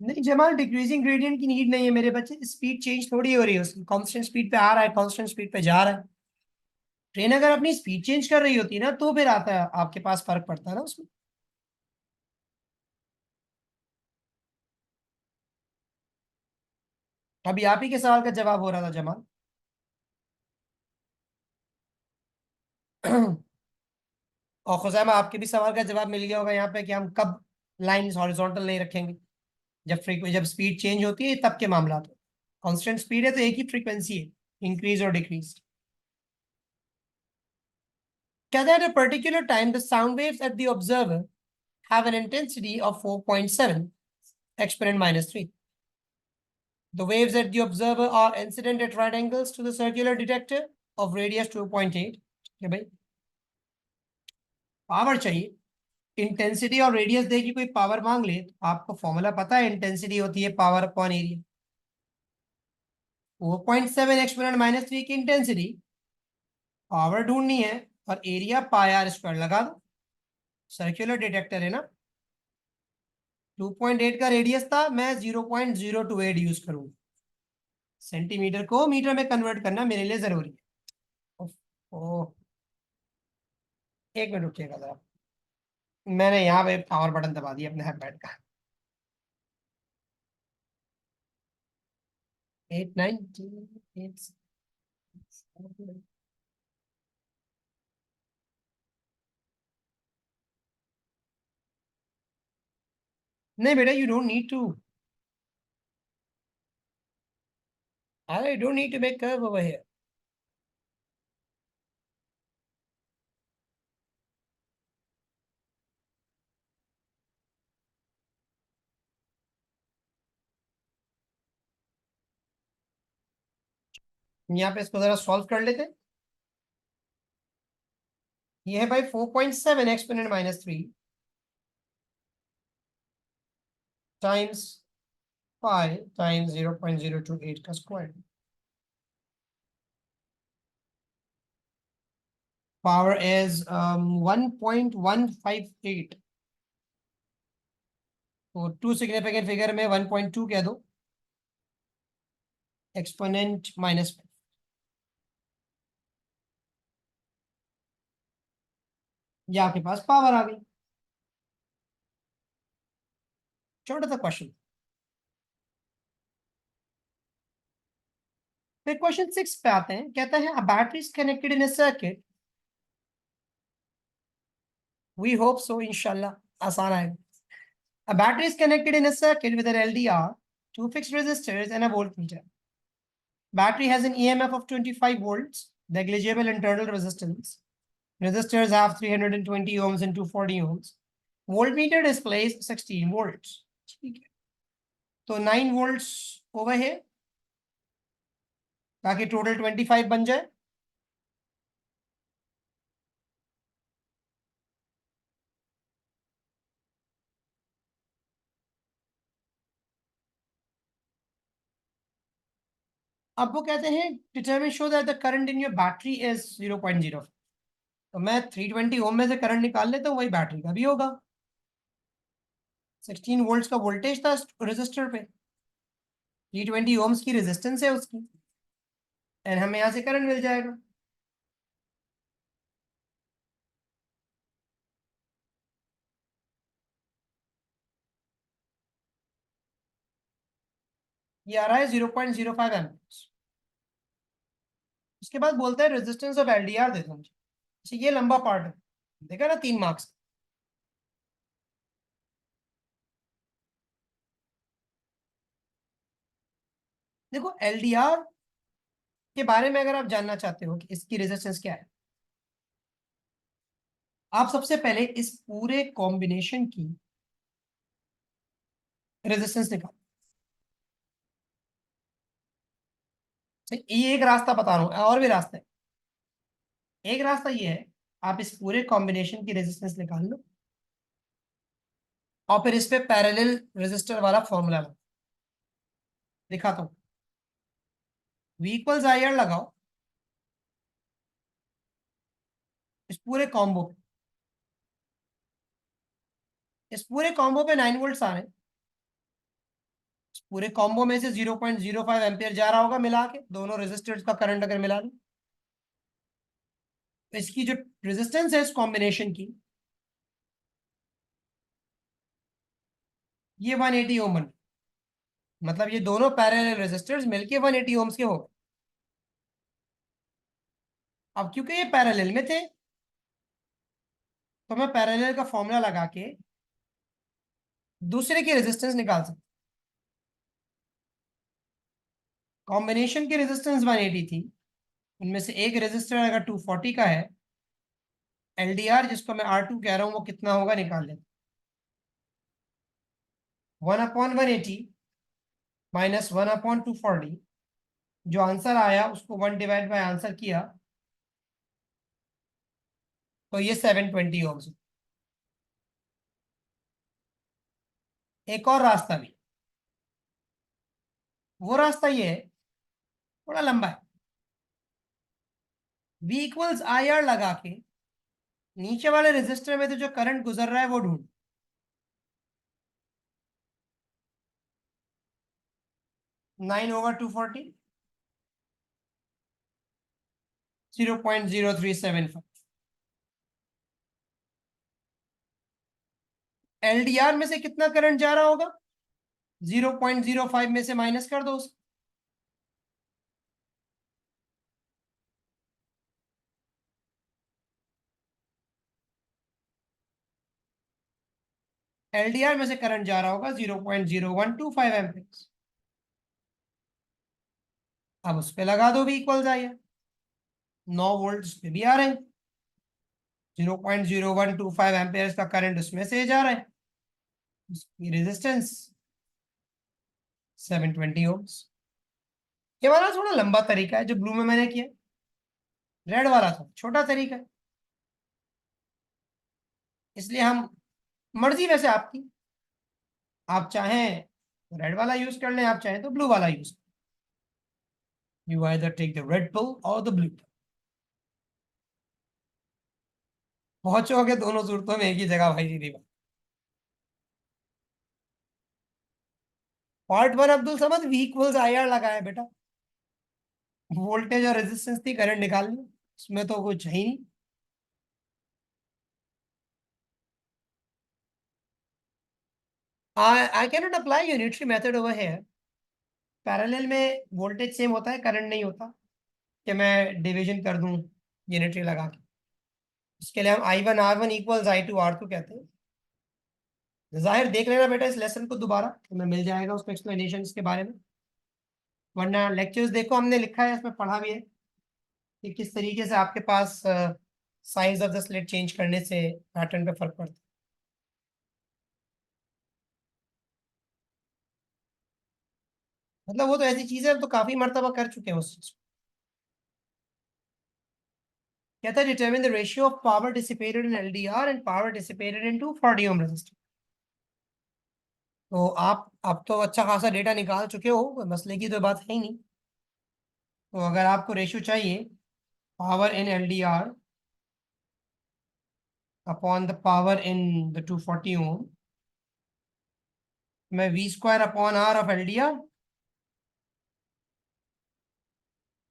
नहीं जमाल, डिक्रीजिंग ग्रेडियंट की नीड नहीं है मेरे बच्चे, स्पीड चेंज थोड़ी हो रही है उसकी, कांस्टेंट स्पीड पे आ रहा है, कांस्टेंट स्पीड पे जा रहा है। ट्रेन अगर अपनी स्पीड चेंज कर रही होती ना तो फिर आता है आपके पास, फर्क पड़ता है ना उसमें। अभी आप ही के सवाल का जवाब हो रहा था जमाल। और खुजैमा आपके भी सवाल का जवाब मिल गया होगा यहाँ पे कि हम कब लाइन हॉरिजॉन्टल नहीं रखेंगे, जब स्पीड चेंज होती है तब के मामला। तो कांस्टेंट स्पीड है तो एक ही फ्रीक्वेंसी है, इंक्रीज और डिक्रीज। कहते हैं at a particular time the sound waves at the observer have an intensity of 4.7 exponent minus 3. The waves at the observer are incident at right angles to the circular detector of radius 2.8. ठीक है भाई, power चाहिए, intensity और radius देगी कोई power मांग ले तो आपको फॉर्मूला पता है, इंटेंसिटी होती है पावर अपॉन एरिया। 4.7 एक्सपोनेंट -3 की इंटेंसिटी, पावर ढूंढनी है, और एरिया पाई आर स्क्वायर लगा दो, सर्कुलर डिटेक्टर है ना। 2.8 का रेडियस था, मैं 0.028 यूज करूंगा। सेंटीमीटर को मीटर में कन्वर्ट करना मेरे लिए जरूरी है। ओह, एक मिनट रुकिएगा जरा, मैंने यहाँ पे पावर बटन दबा दिया अपने हैंड का। 8 9 नहीं बेटा, you don't need to, I don't need to make curve over here. यहाँ पे इसको जरा सॉल्व कर लेते हैं। ये है भाई 4.7 एक्सपोनेंट -3 टाइम्स पाई टाइम्स 0.028 का स्क्वायर। पावर इज 1.158, तो टू सिग्निफिकेंट फिगर में 1.2 कह दो, एक्सपोनेंट -5। ये आपके पास पावर आ गई। छोटा सा क्वेश्चन। फिर क्वेश्चन 6 पे आते हैं, कहता है a battery is connected in a circuit, we hope so, इंशाल्लाह आसान आएगा। A battery is connected in a circuit with an LDR, two fixed resistors, and a voltmeter. Battery has an EMF of 25 volts, negligible internal resistance. Resistors have 320 ohms and 240 ohms. Voltmeter displays 16 volts. ठीक है, तो 9 volts over here, ताकि total 25 बन जाए। अब वो कहते हैं determine show that the current in your battery is 0.0। तो मैं 320 ओम में से करंट निकाल लेता हूँ, वही बैटरी का भी होगा। 16 वोल्ट्स का वोल्टेज था रेजिस्टर पे, 320 ओम्स की रेजिस्टेंस है उसकी, एंड हमें यहाँ से करंट मिल जाएगा। ये आ रहा है 0.05 एम्पियर्स। उसके बाद बोलता है रेजिस्टेंस ऑफ एलडीआर दे दो मुझे। अच्छा, ये लंबा पार्ट है, देखा ना, 3 मार्क्स। देखो एलडीआर के बारे में अगर आप जानना चाहते हो कि इसकी रेजिस्टेंस क्या है, आप सबसे पहले इस पूरे कॉम्बिनेशन की रेजिस्टेंस निकालो। ये एक रास्ता बता रहा हूँ, और भी रास्ता है। एक रास्ता ये है, आप इस पूरे कॉम्बिनेशन की रेजिस्टेंस निकाल लो, और फिर इस पे पैरेलल रेजिस्टर वाला फॉर्मूला लगाओ। दिखाता हूँ, V इक्वल्स आई आर लगाओ इस पूरे कॉम्बो पे। इस पूरे कॉम्बो पे 9 वोल्ट आ रहे हैं। पूरे कॉम्बो में से 0.05 एम्पियर जा रहा होगा मिला के, दोनों रेजिस्टर्स का करंट अगर मिला लो, तो इसकी जो रेजिस्टेंस है इस कॉम्बिनेशन की, ये 180 ओम बन, मतलब ये दोनों पैरेलल रेजिस्टर्स मिलके 180 ओम्स के हो गए। अब क्योंकि ये पैरेलल में थे, तो मैं पैरेलल का फॉर्मूला लगा के दूसरे की रेजिस्टेंस निकाल सकता। कॉम्बिनेशन की रेजिस्टेंस 180 थी, उनमें से एक रेजिस्टर अगर 240 का है, एलडीआर जिसको मैं R2 कह रहा हूं वो कितना होगा निकाल लें। 1/180 -1/240, जो आंसर आया उसको 1 डिवाइड बाय आंसर किया तो ये 720 ओम्स। एक और रास्ता भी, वो रास्ता ये है, थोड़ा लंबा है। V इक्वल्स IR लगा के नीचे वाले रेजिस्टर में तो जो करंट गुजर रहा है वो ढूंढ। 9/240, 0.0375। LDR में से कितना करंट जा रहा होगा? 0.05 में से माइनस कर दो उसको। LDR में से करंट जा रहा होगा 0.0125 एम्पियर। अब उस पे लगा दो, भी इक्वल्स आया, 9 वोल्ट उस पे भी आ रहे हैं, 0.0125 एम्पियर का करंट उसमें से जा रहा है, उसकी रेजिस्टेंस 720 ओम्स। ये वाला थोड़ा लंबा तरीका है जो ब्लू में मैंने किया, रेड वाला था छोटा तरीका है, इसलिए हम, मर्जी वैसे आपकी, आप चाहें रेड वाला यूज कर लें, आप चाहें तो ब्लू वाला use, you either take the red pill और द ब्लू। पहुंचोगे दोनों सूरतों में एक ही जगह भाई, सीधी बात। Part one Abdul Samad, V equals IR लगाया बेटा, वोल्टेज और रेजिस्टेंस थी, करंट निकाल ली, उसमें तो कुछ है ही नहीं। I cannot apply unitary method over here। Parallel में वोल्टेज सेम होता है, करंट नहीं होता कि मैं डिवीजन कर दूं यूनिटरी लगा के। इसके लिए हम I1 R1 equals I2 R2 कहते हैं। जाहिर देख लेना बेटा इस लेसन को दोबारा, तुम्हें मिल जाएगा उसका एक्सप्लेनेशन के बारे में, वरना लेक्चर्स देखो, हमने लिखा है इसमें, पढ़ा भी है कि किस तरीके से आपके पास size of the slit change करने से पैटर्न पे फर्क पड़ता है। मतलब वो तो ऐसी चीज है, हम तो काफी मर्तबा कर चुके हैं उस चीज को। कहता है determine the ratio of power dissipated in LDR and power dissipated in 240 ohm resistor. तो आप अब तो अच्छा खासा डेटा निकाल चुके हो, कोई मसले की तो बात है ही नहीं। तो अगर आपको रेशियो चाहिए power in LDR upon the power in the 240 ओम, मैं V² upon R of LDR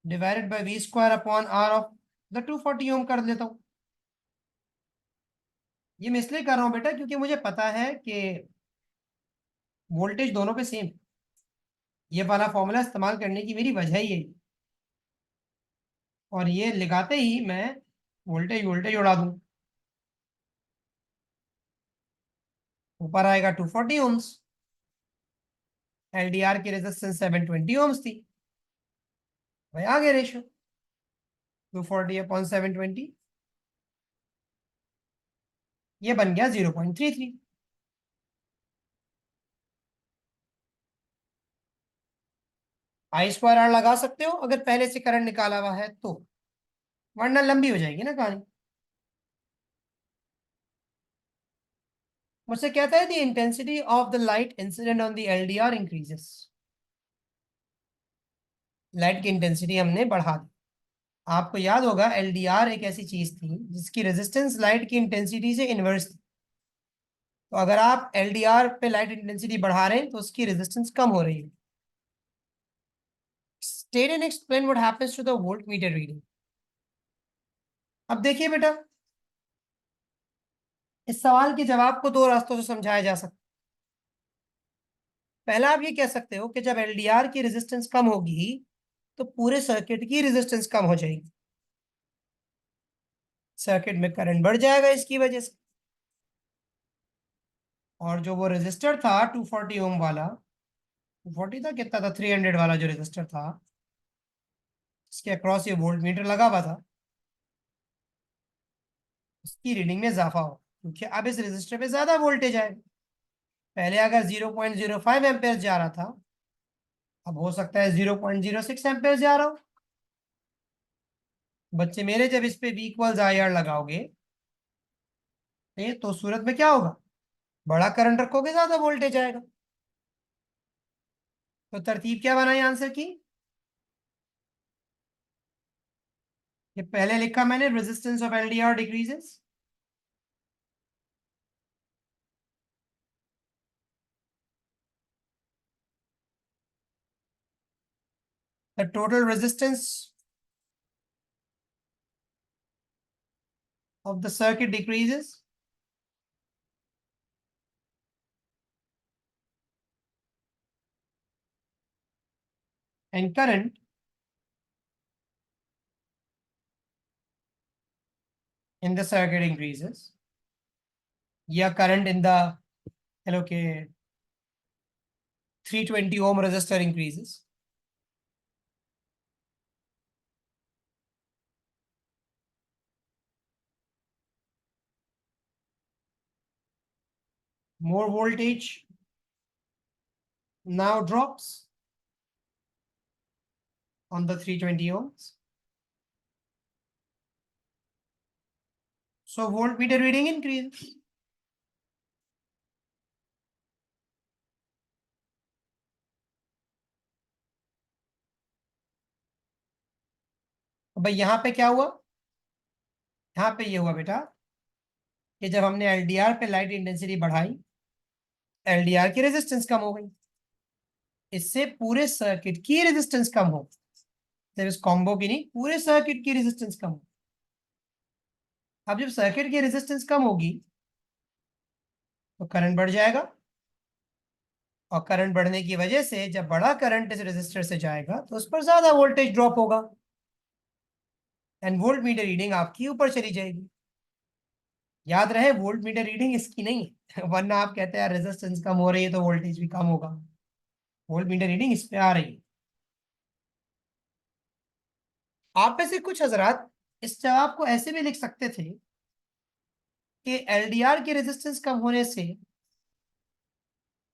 divided by V² upon R of the 240 ओम कर देता हूँ। ये मैं इसलिए कर रहा हूँ बेटा क्योंकि मुझे पता है कि वोल्टेज दोनों पे सेम, ये वाला फॉर्मूला इस्तेमाल करने की मेरी वजह ही है। और ये लगाते ही मैं वोल्टेज वोल्टेज उड़ा दूं, ऊपर आएगा 240 ओम्स, LDR की रेजिस्टेंस 720 ओम्स थी, भाई आ गया रेशियो 240/720, ये बन गया 0.33। I²R लगा सकते हो अगर पहले से करंट निकाला हुआ है तो, वरना लंबी हो जाएगी ना कहानी। मुझसे कहता है the intensity of the light incident on the LDR increases. Light की इंटेंसिटी हमने बढ़ा दी। आपको याद होगा LDR एक ऐसी चीज थी जिसकी रेजिस्टेंस लाइट की इंटेंसिटी से इनवर्स थी। तो अगर आप LDR पे लाइट इंटेंसिटी बढ़ा रहे हैं तो उसकी रेजिस्टेंस कम हो रही है। State and explain what happens to the voltmeter reading. अब देखिए बेटा, इस सवाल के जवाब को दो रास्तों से समझाया जा सकता है। पहला, आप ये कह सकते हो कि जब LDR की रेजिस्टेंस कम होगी तो पूरे सर्किट की रेजिस्टेंस कम हो जाएगी, सर्किट में करंट बढ़ जाएगा इसकी वजह से। और जो वो रेजिस्टर था 240 ओम वाला, 240 था कितना था, 300 वाला जो रेजिस्टर था, इसके अक्रॉस ये वोल्ट मीटर लगा हुआ था, उसकी रीडिंग में इजाफा हो, क्योंकि अब इस रेजिस्टर पे ज्यादा वोल्टेज आएगा। पहले अगर 0.05 एम्पेयर जा रहा था, अब हो सकता है 0.06 एम्पेयर जा रहा हो। बच्चे मेरे, जब इस पे V इक्वल्स आई आर लगाओगे तो सूरत में क्या होगा, बड़ा करंट रखोगे ज्यादा वोल्टेज आएगा। तो तरतीब क्या बनाई आंसर की, ये पहले लिखा मैंने, resistance of LDR decreases, the total resistance of the circuit decreases, and current in the circuit increases, या करंट इन द, हेलो के 320 ohm resistor increases. More voltage now drops on the 320 ohms. So voltmeter reading increases. भाई यहाँ पे क्या हुआ, यहाँ पे ये हुआ बेटा कि जब हमने एलडीआर पे लाइट इंटेंसिटी बढ़ाई, एलडीआर की रेजिस्टेंस कम हो गई, इससे पूरे सर्किट की रेजिस्टेंस कम हो, सिर्फ इस कॉम्बो की नहीं, पूरे सर्किट की रेजिस्टेंस कम हो। अब जब सर्किट की रेजिस्टेंस कम होगी तो करंट बढ़ जाएगा, और करंट बढ़ने की वजह से जब बड़ा करंट इस रेजिस्टर से जाएगा तो उस पर ज्यादा वोल्टेज ड्रॉप होगा, एंड वोल्ट मीटर रीडिंग आपकी ऊपर चली जाएगी। याद रहे, वोल्ट मीटर रीडिंग इसकी नहीं है वरना आप कहते हैं रेजिस्टेंस कम हो रही है तो वोल्टेज भी कम होगा। वोल्ट मीटर रीडिंग इस पे आ रही है। आप में से कुछ हजरात इस जवाब को ऐसे भी लिख सकते थे कि एलडीआर की रेजिस्टेंस कम होने से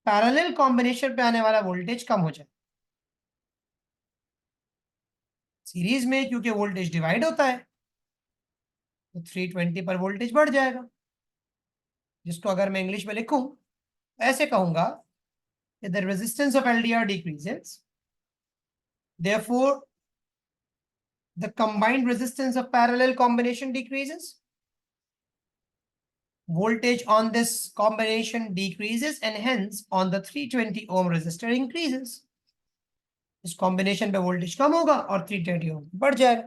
पैरेलल कॉम्बिनेशन पे आने वाला वोल्टेज कम हो जाए। सीरीज में क्योंकि वोल्टेज डिवाइड होता है तो 320 पर वोल्टेज बढ़ जाएगा, जिसको अगर मैं इंग्लिश में लिखूं ऐसे कहूंगा कि the resistance of LDR decreases, therefore the combined resistance of parallel combination decreases, voltage on this combination decreases, and hence on the 320 ohm resistor increases. इस कॉम्बिनेशन पे वोल्टेज कम होगा और 320 ओम बढ़ जाएगा।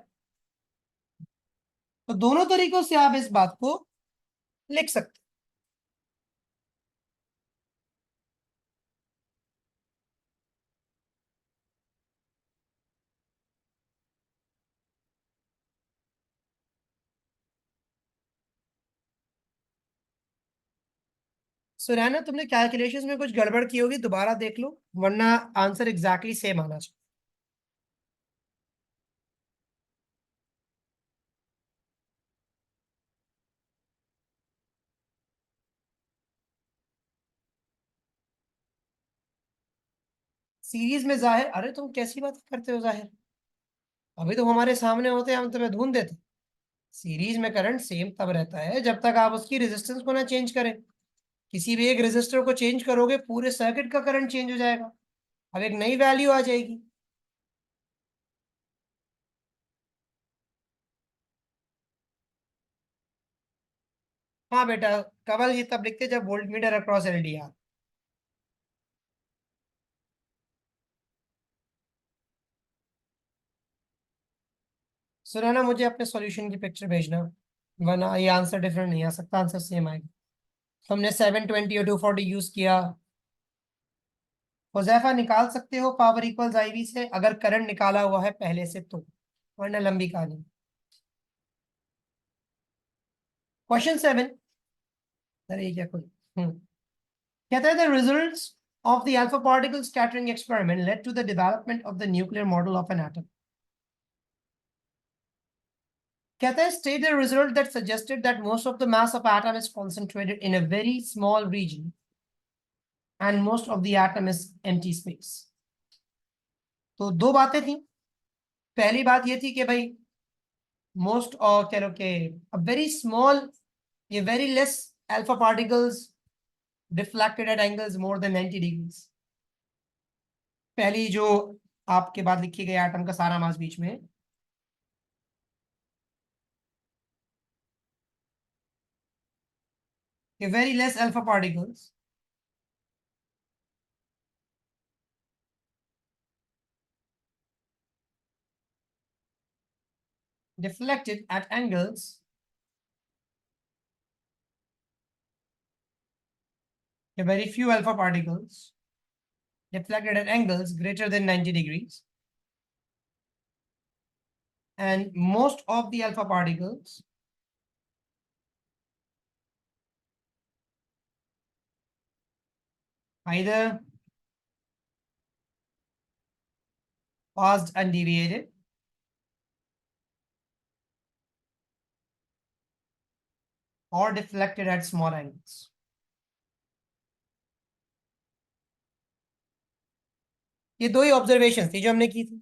तो दोनों तरीकों से आप इस बात को लिख सकते हैं। सुरैना, तुमने कैलकुलेशंस में कुछ गड़बड़ की होगी, दोबारा देख लो, वरना आंसर एग्जैक्टली सेम आना चाहिए। सीरीज में जाहिर, अरे तुम कैसी बात करते हो जाहिर, अभी तो हमारे सामने होते हम तुम्हें ढूंढ देते। सीरीज में करंट सेम तब रहता है जब तक आप उसकी रेजिस्टेंस को ना चेंज करें। किसी भी एक रेजिस्टर को चेंज करोगे पूरे सर्किट का करंट चेंज हो जाएगा, अब एक नई वैल्यू आ जाएगी। हाँ बेटा, कवल ये तब लिखते जब वोल्ट मीटर अक्रॉस एलडीआर। सुना, मुझे अपने सॉल्यूशन की पिक्चर भेजना, वरना ये आंसर डिफरेंट नहीं आ सकता, आंसर सेम आएगा। हमने 720 और 240 यूज किया। हुजैफा, निकाल सकते हो पावर इक्वल्स IV से अगर करंट निकाला हुआ है पहले से तो, वरना लंबी कहानी। क्वेश्चन 7, अरे ये क्या कोई कहता है the results of the alpha particle scattering experiment led to the development of the nuclear model of an atom. कहता है state the result that suggested that most of the mass of atom is concentrated in a very small region and most of the atom is empty space. तो दो बातें थी। पहली बात ये थी कि भाई मोस्ट और कह लो कि वेरी स्मॉल, ये very less alpha particles deflected at angles more than 90 degrees. पहली जो आपके बाद लिखी गई एटम का सारा मास बीच में है। very less alpha particles deflected at angles, very few alpha particles deflected at angles greater than 90 degrees, and most of the alpha particles either passed undeviated or deflected at small angles. ये दो ही observation थी जो हमने की थी।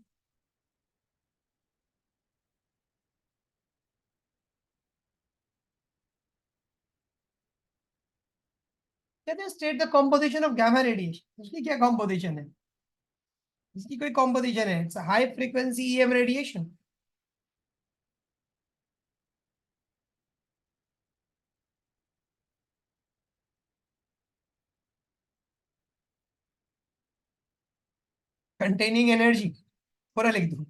कहते हैं state the composition of gamma radiation. उसकी क्या कॉम्पोजिशन है? इसकी कोई कॉम्पोजिशन है? It's high frequency EM radiation. Containing energy पूरा लिख दूं?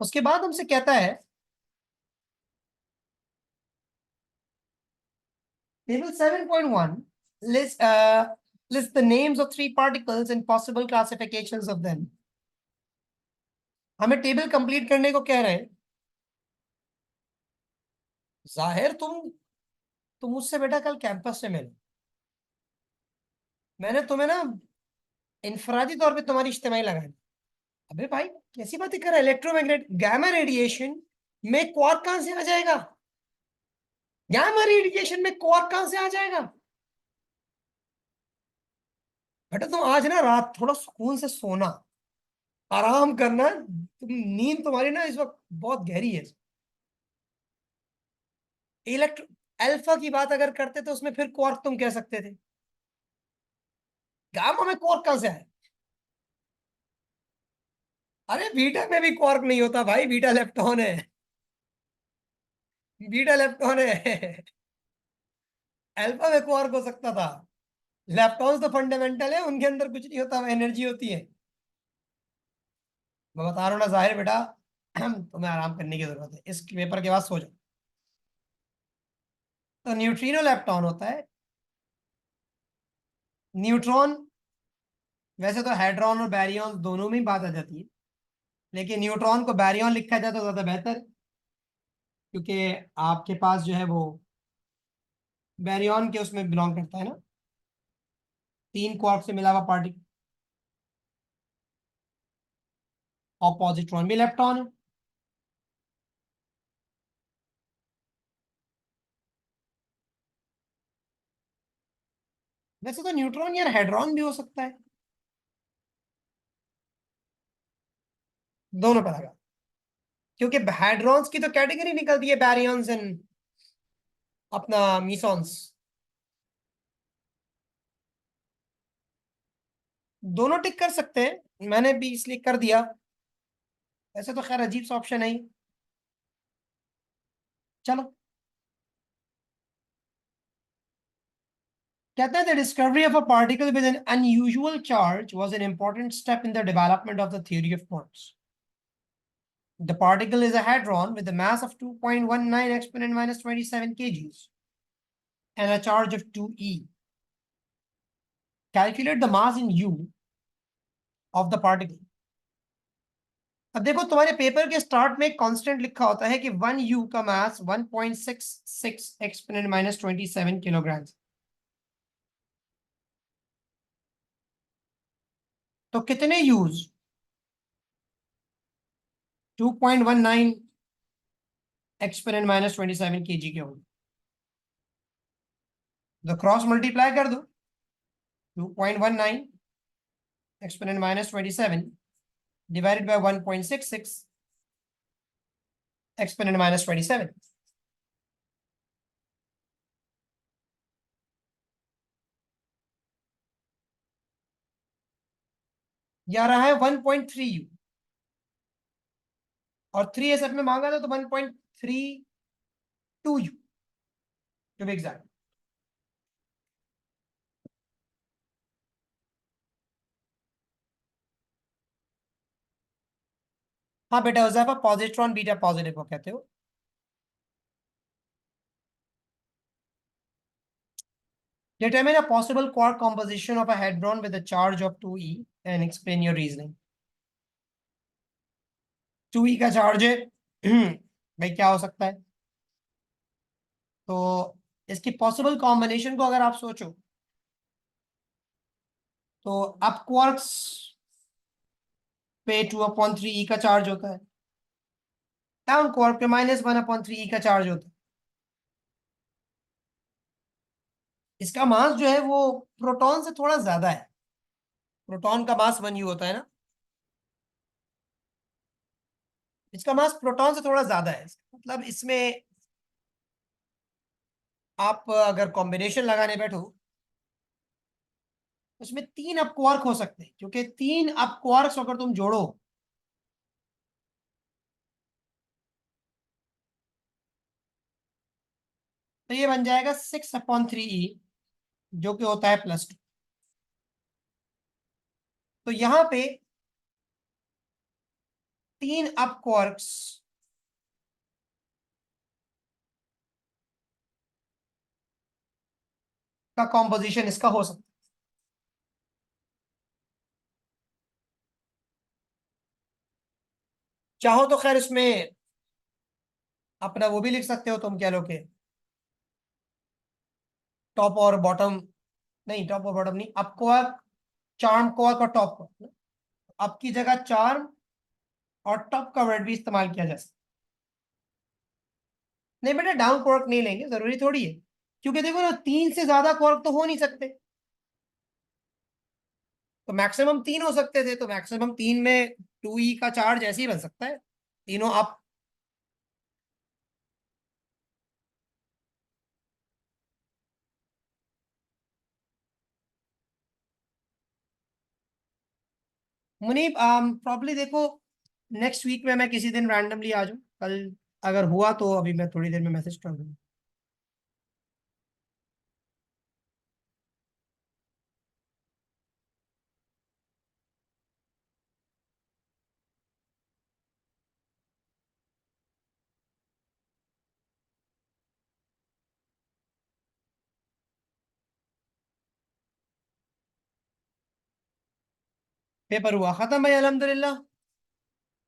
उसके बाद हमसे कहता है table 7.1 list the names of three particles and possible classifications of them. हमें टेबल कंप्लीट करने को कह रहे हैं। जाहिर तुम मुझसे बेटा कल कैंपस से मिले, मैंने तुम्हें ना इंफरादी तौर पे तुम्हारी इज्तिमाई लगाई। अबे भाई कैसी बातें कर रहा है? इलेक्ट्रोमैग्नेट गामा रेडिएशन में क्वार्क कहां से आ जाएगा? गामा रेडिएशन में क्वार्क कहां से आ जाएगा? बेटा तुम आज ना रात थोड़ा सुकून से सोना, आराम करना। नींद तुम्हारी ना इस वक्त बहुत गहरी है। इलेक्ट्रो अल्फा की बात अगर करते तो उसमें फिर क्वार्क तुम कह सकते थे। गामा में क्वार्क कहां से आया? अरे बीटा में भी क्वार्क नहीं होता भाई, बीटा लेप्टॉन है। बीटा लेप्टॉन है। अल्फा में क्वार्क हो सकता था। लेप्टॉन्स तो फंडामेंटल है, उनके अंदर कुछ नहीं होता, एनर्जी होती है। मैं बता रहा हूँ ना जाहिर बेटा, तुम्हें आराम करने की जरूरत है, इस पेपर के बाद सो जाओ। तो न्यूट्रिनो लेप्टॉन होता है। न्यूट्रॉन वैसे तो हेड्रॉन और बैरियन दोनों में ही बात आ जाती है, लेकिन न्यूट्रॉन को बैरियन लिखा जाए तो ज्यादा बेहतर है, क्योंकि आपके पास जो है वो बैरियन के उसमें बिलोंग करता है ना, तीन क्वार्क से मिला हुआ पार्टिकल। और पॉजिट्रॉन भी इलेक्ट्रॉन है। वैसे तो न्यूट्रॉन या हेड्रॉन भी हो सकता है, दोनों पर आएगा। क्योंकि हेड्रॉन्स की तो कैटेगरी निकलती है बैरियंस एंड अपना मीसॉन्स। दोनों टिक कर सकते हैं, मैंने भी इसलिए कर दिया। वैसे तो खैर अजीब सा ऑप्शन है ही। चलो, कहते हैं the discovery of a particle with N unusual charge was an important step in the development of the theory of quants. The particle is a hadron with a mass of 2.19 exponent minus 27 kgs and a charge of 2e. Calculate the mass in U of the particle. अब देखो तुम्हारे paper के start में एक constant लिखा होता है कि 1 U का मास 1.66 एक्सपोनेंट माइनस 27 किलोग्राम। तो कितने यूज? 2.19 एक्सपोनेंट -27 kg के होंगे। तो क्रॉस मल्टीप्लाई कर दो, 2.19 एक्सपोनेंट -27 डिवाइडेड बाय 1.66 एक्सपोनेंट -27। ये आ रहा है 1.3 u, और 3 एसएफ में मांगा था तो 1.32 u टू बी एग्जैक्ट। हाँ बेटा, हुज़ैफा पॉजिट्रॉन बीटा पॉजिटिव को कहते हो। Determine a possible quark composition of a hadron with a charge of 2e and explain your reasoning। 2e का चार्ज है भाई, क्या हो सकता है? तो इसकी पॉसिबल कॉम्बिनेशन को अगर आप सोचो तो अप क्वार्क्स पे 2/3 का चार्ज होता है, डाउन क्वार्क पे -1/3 का चार्ज होता है। इसका मास जो है वो प्रोटॉन से थोड़ा ज्यादा है। प्रोटॉन का मास 1u होता है ना, इसका मास प्रोटॉन से थोड़ा ज्यादा है। मतलब इसमें आप अगर कॉम्बिनेशन लगाने बैठो, उसमें 3 अप क्वार्क हो सकते हैं, क्योंकि 3 अप क्वार्क्स अगर तुम जोड़ो तो ये बन जाएगा 6/3e, जो कि होता है +2। तो यहां पे 3 अप क्वार्क्स का कॉम्पोजिशन इसका हो सकता है। चाहो तो खैर इसमें अपना वो भी लिख सकते हो तुम, क्या लो के टॉप और बॉटम, नहीं टॉप और बॉटम नहीं, अप क्वार्क, चार्म क्वार्क और टॉप क्वार्क। अप की जगह चार्म और टॉप का वर्ड भी इस्तेमाल किया जा सकता है। नहीं बेटा, डाउन क्वार्क नहीं लेंगे, जरूरी थोड़ी है, क्योंकि देखो ना 3 से ज्यादा क्वार्क तो हो नहीं सकते। तो मैक्सिमम 3 हो सकते थे, तो मैक्सिमम 3 में 2e का चार्ज ऐसे ही बन सकता है, तीनों अप। मुनीब प्रॉब्ली देखो, नेक्स्ट वीक में मैं किसी दिन रैंडमली आ जाऊँ कल, अगर हुआ तो अभी मैं थोड़ी देर में मैसेज कर दूंगा। पेपर हुआ खत्म भाई, अल्हम्दुलिल्लाह।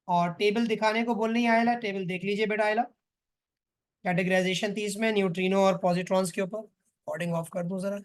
और टेबल दिखाने को बोल नहीं आयला, टेबल देख लीजिए बेटा आयला। कैटेगराइजेशन थी इसमें न्यूट्रिनो और पॉजिट्रॉन्स के ऊपर। रिकॉर्डिंग ऑफ कर दूं जरा।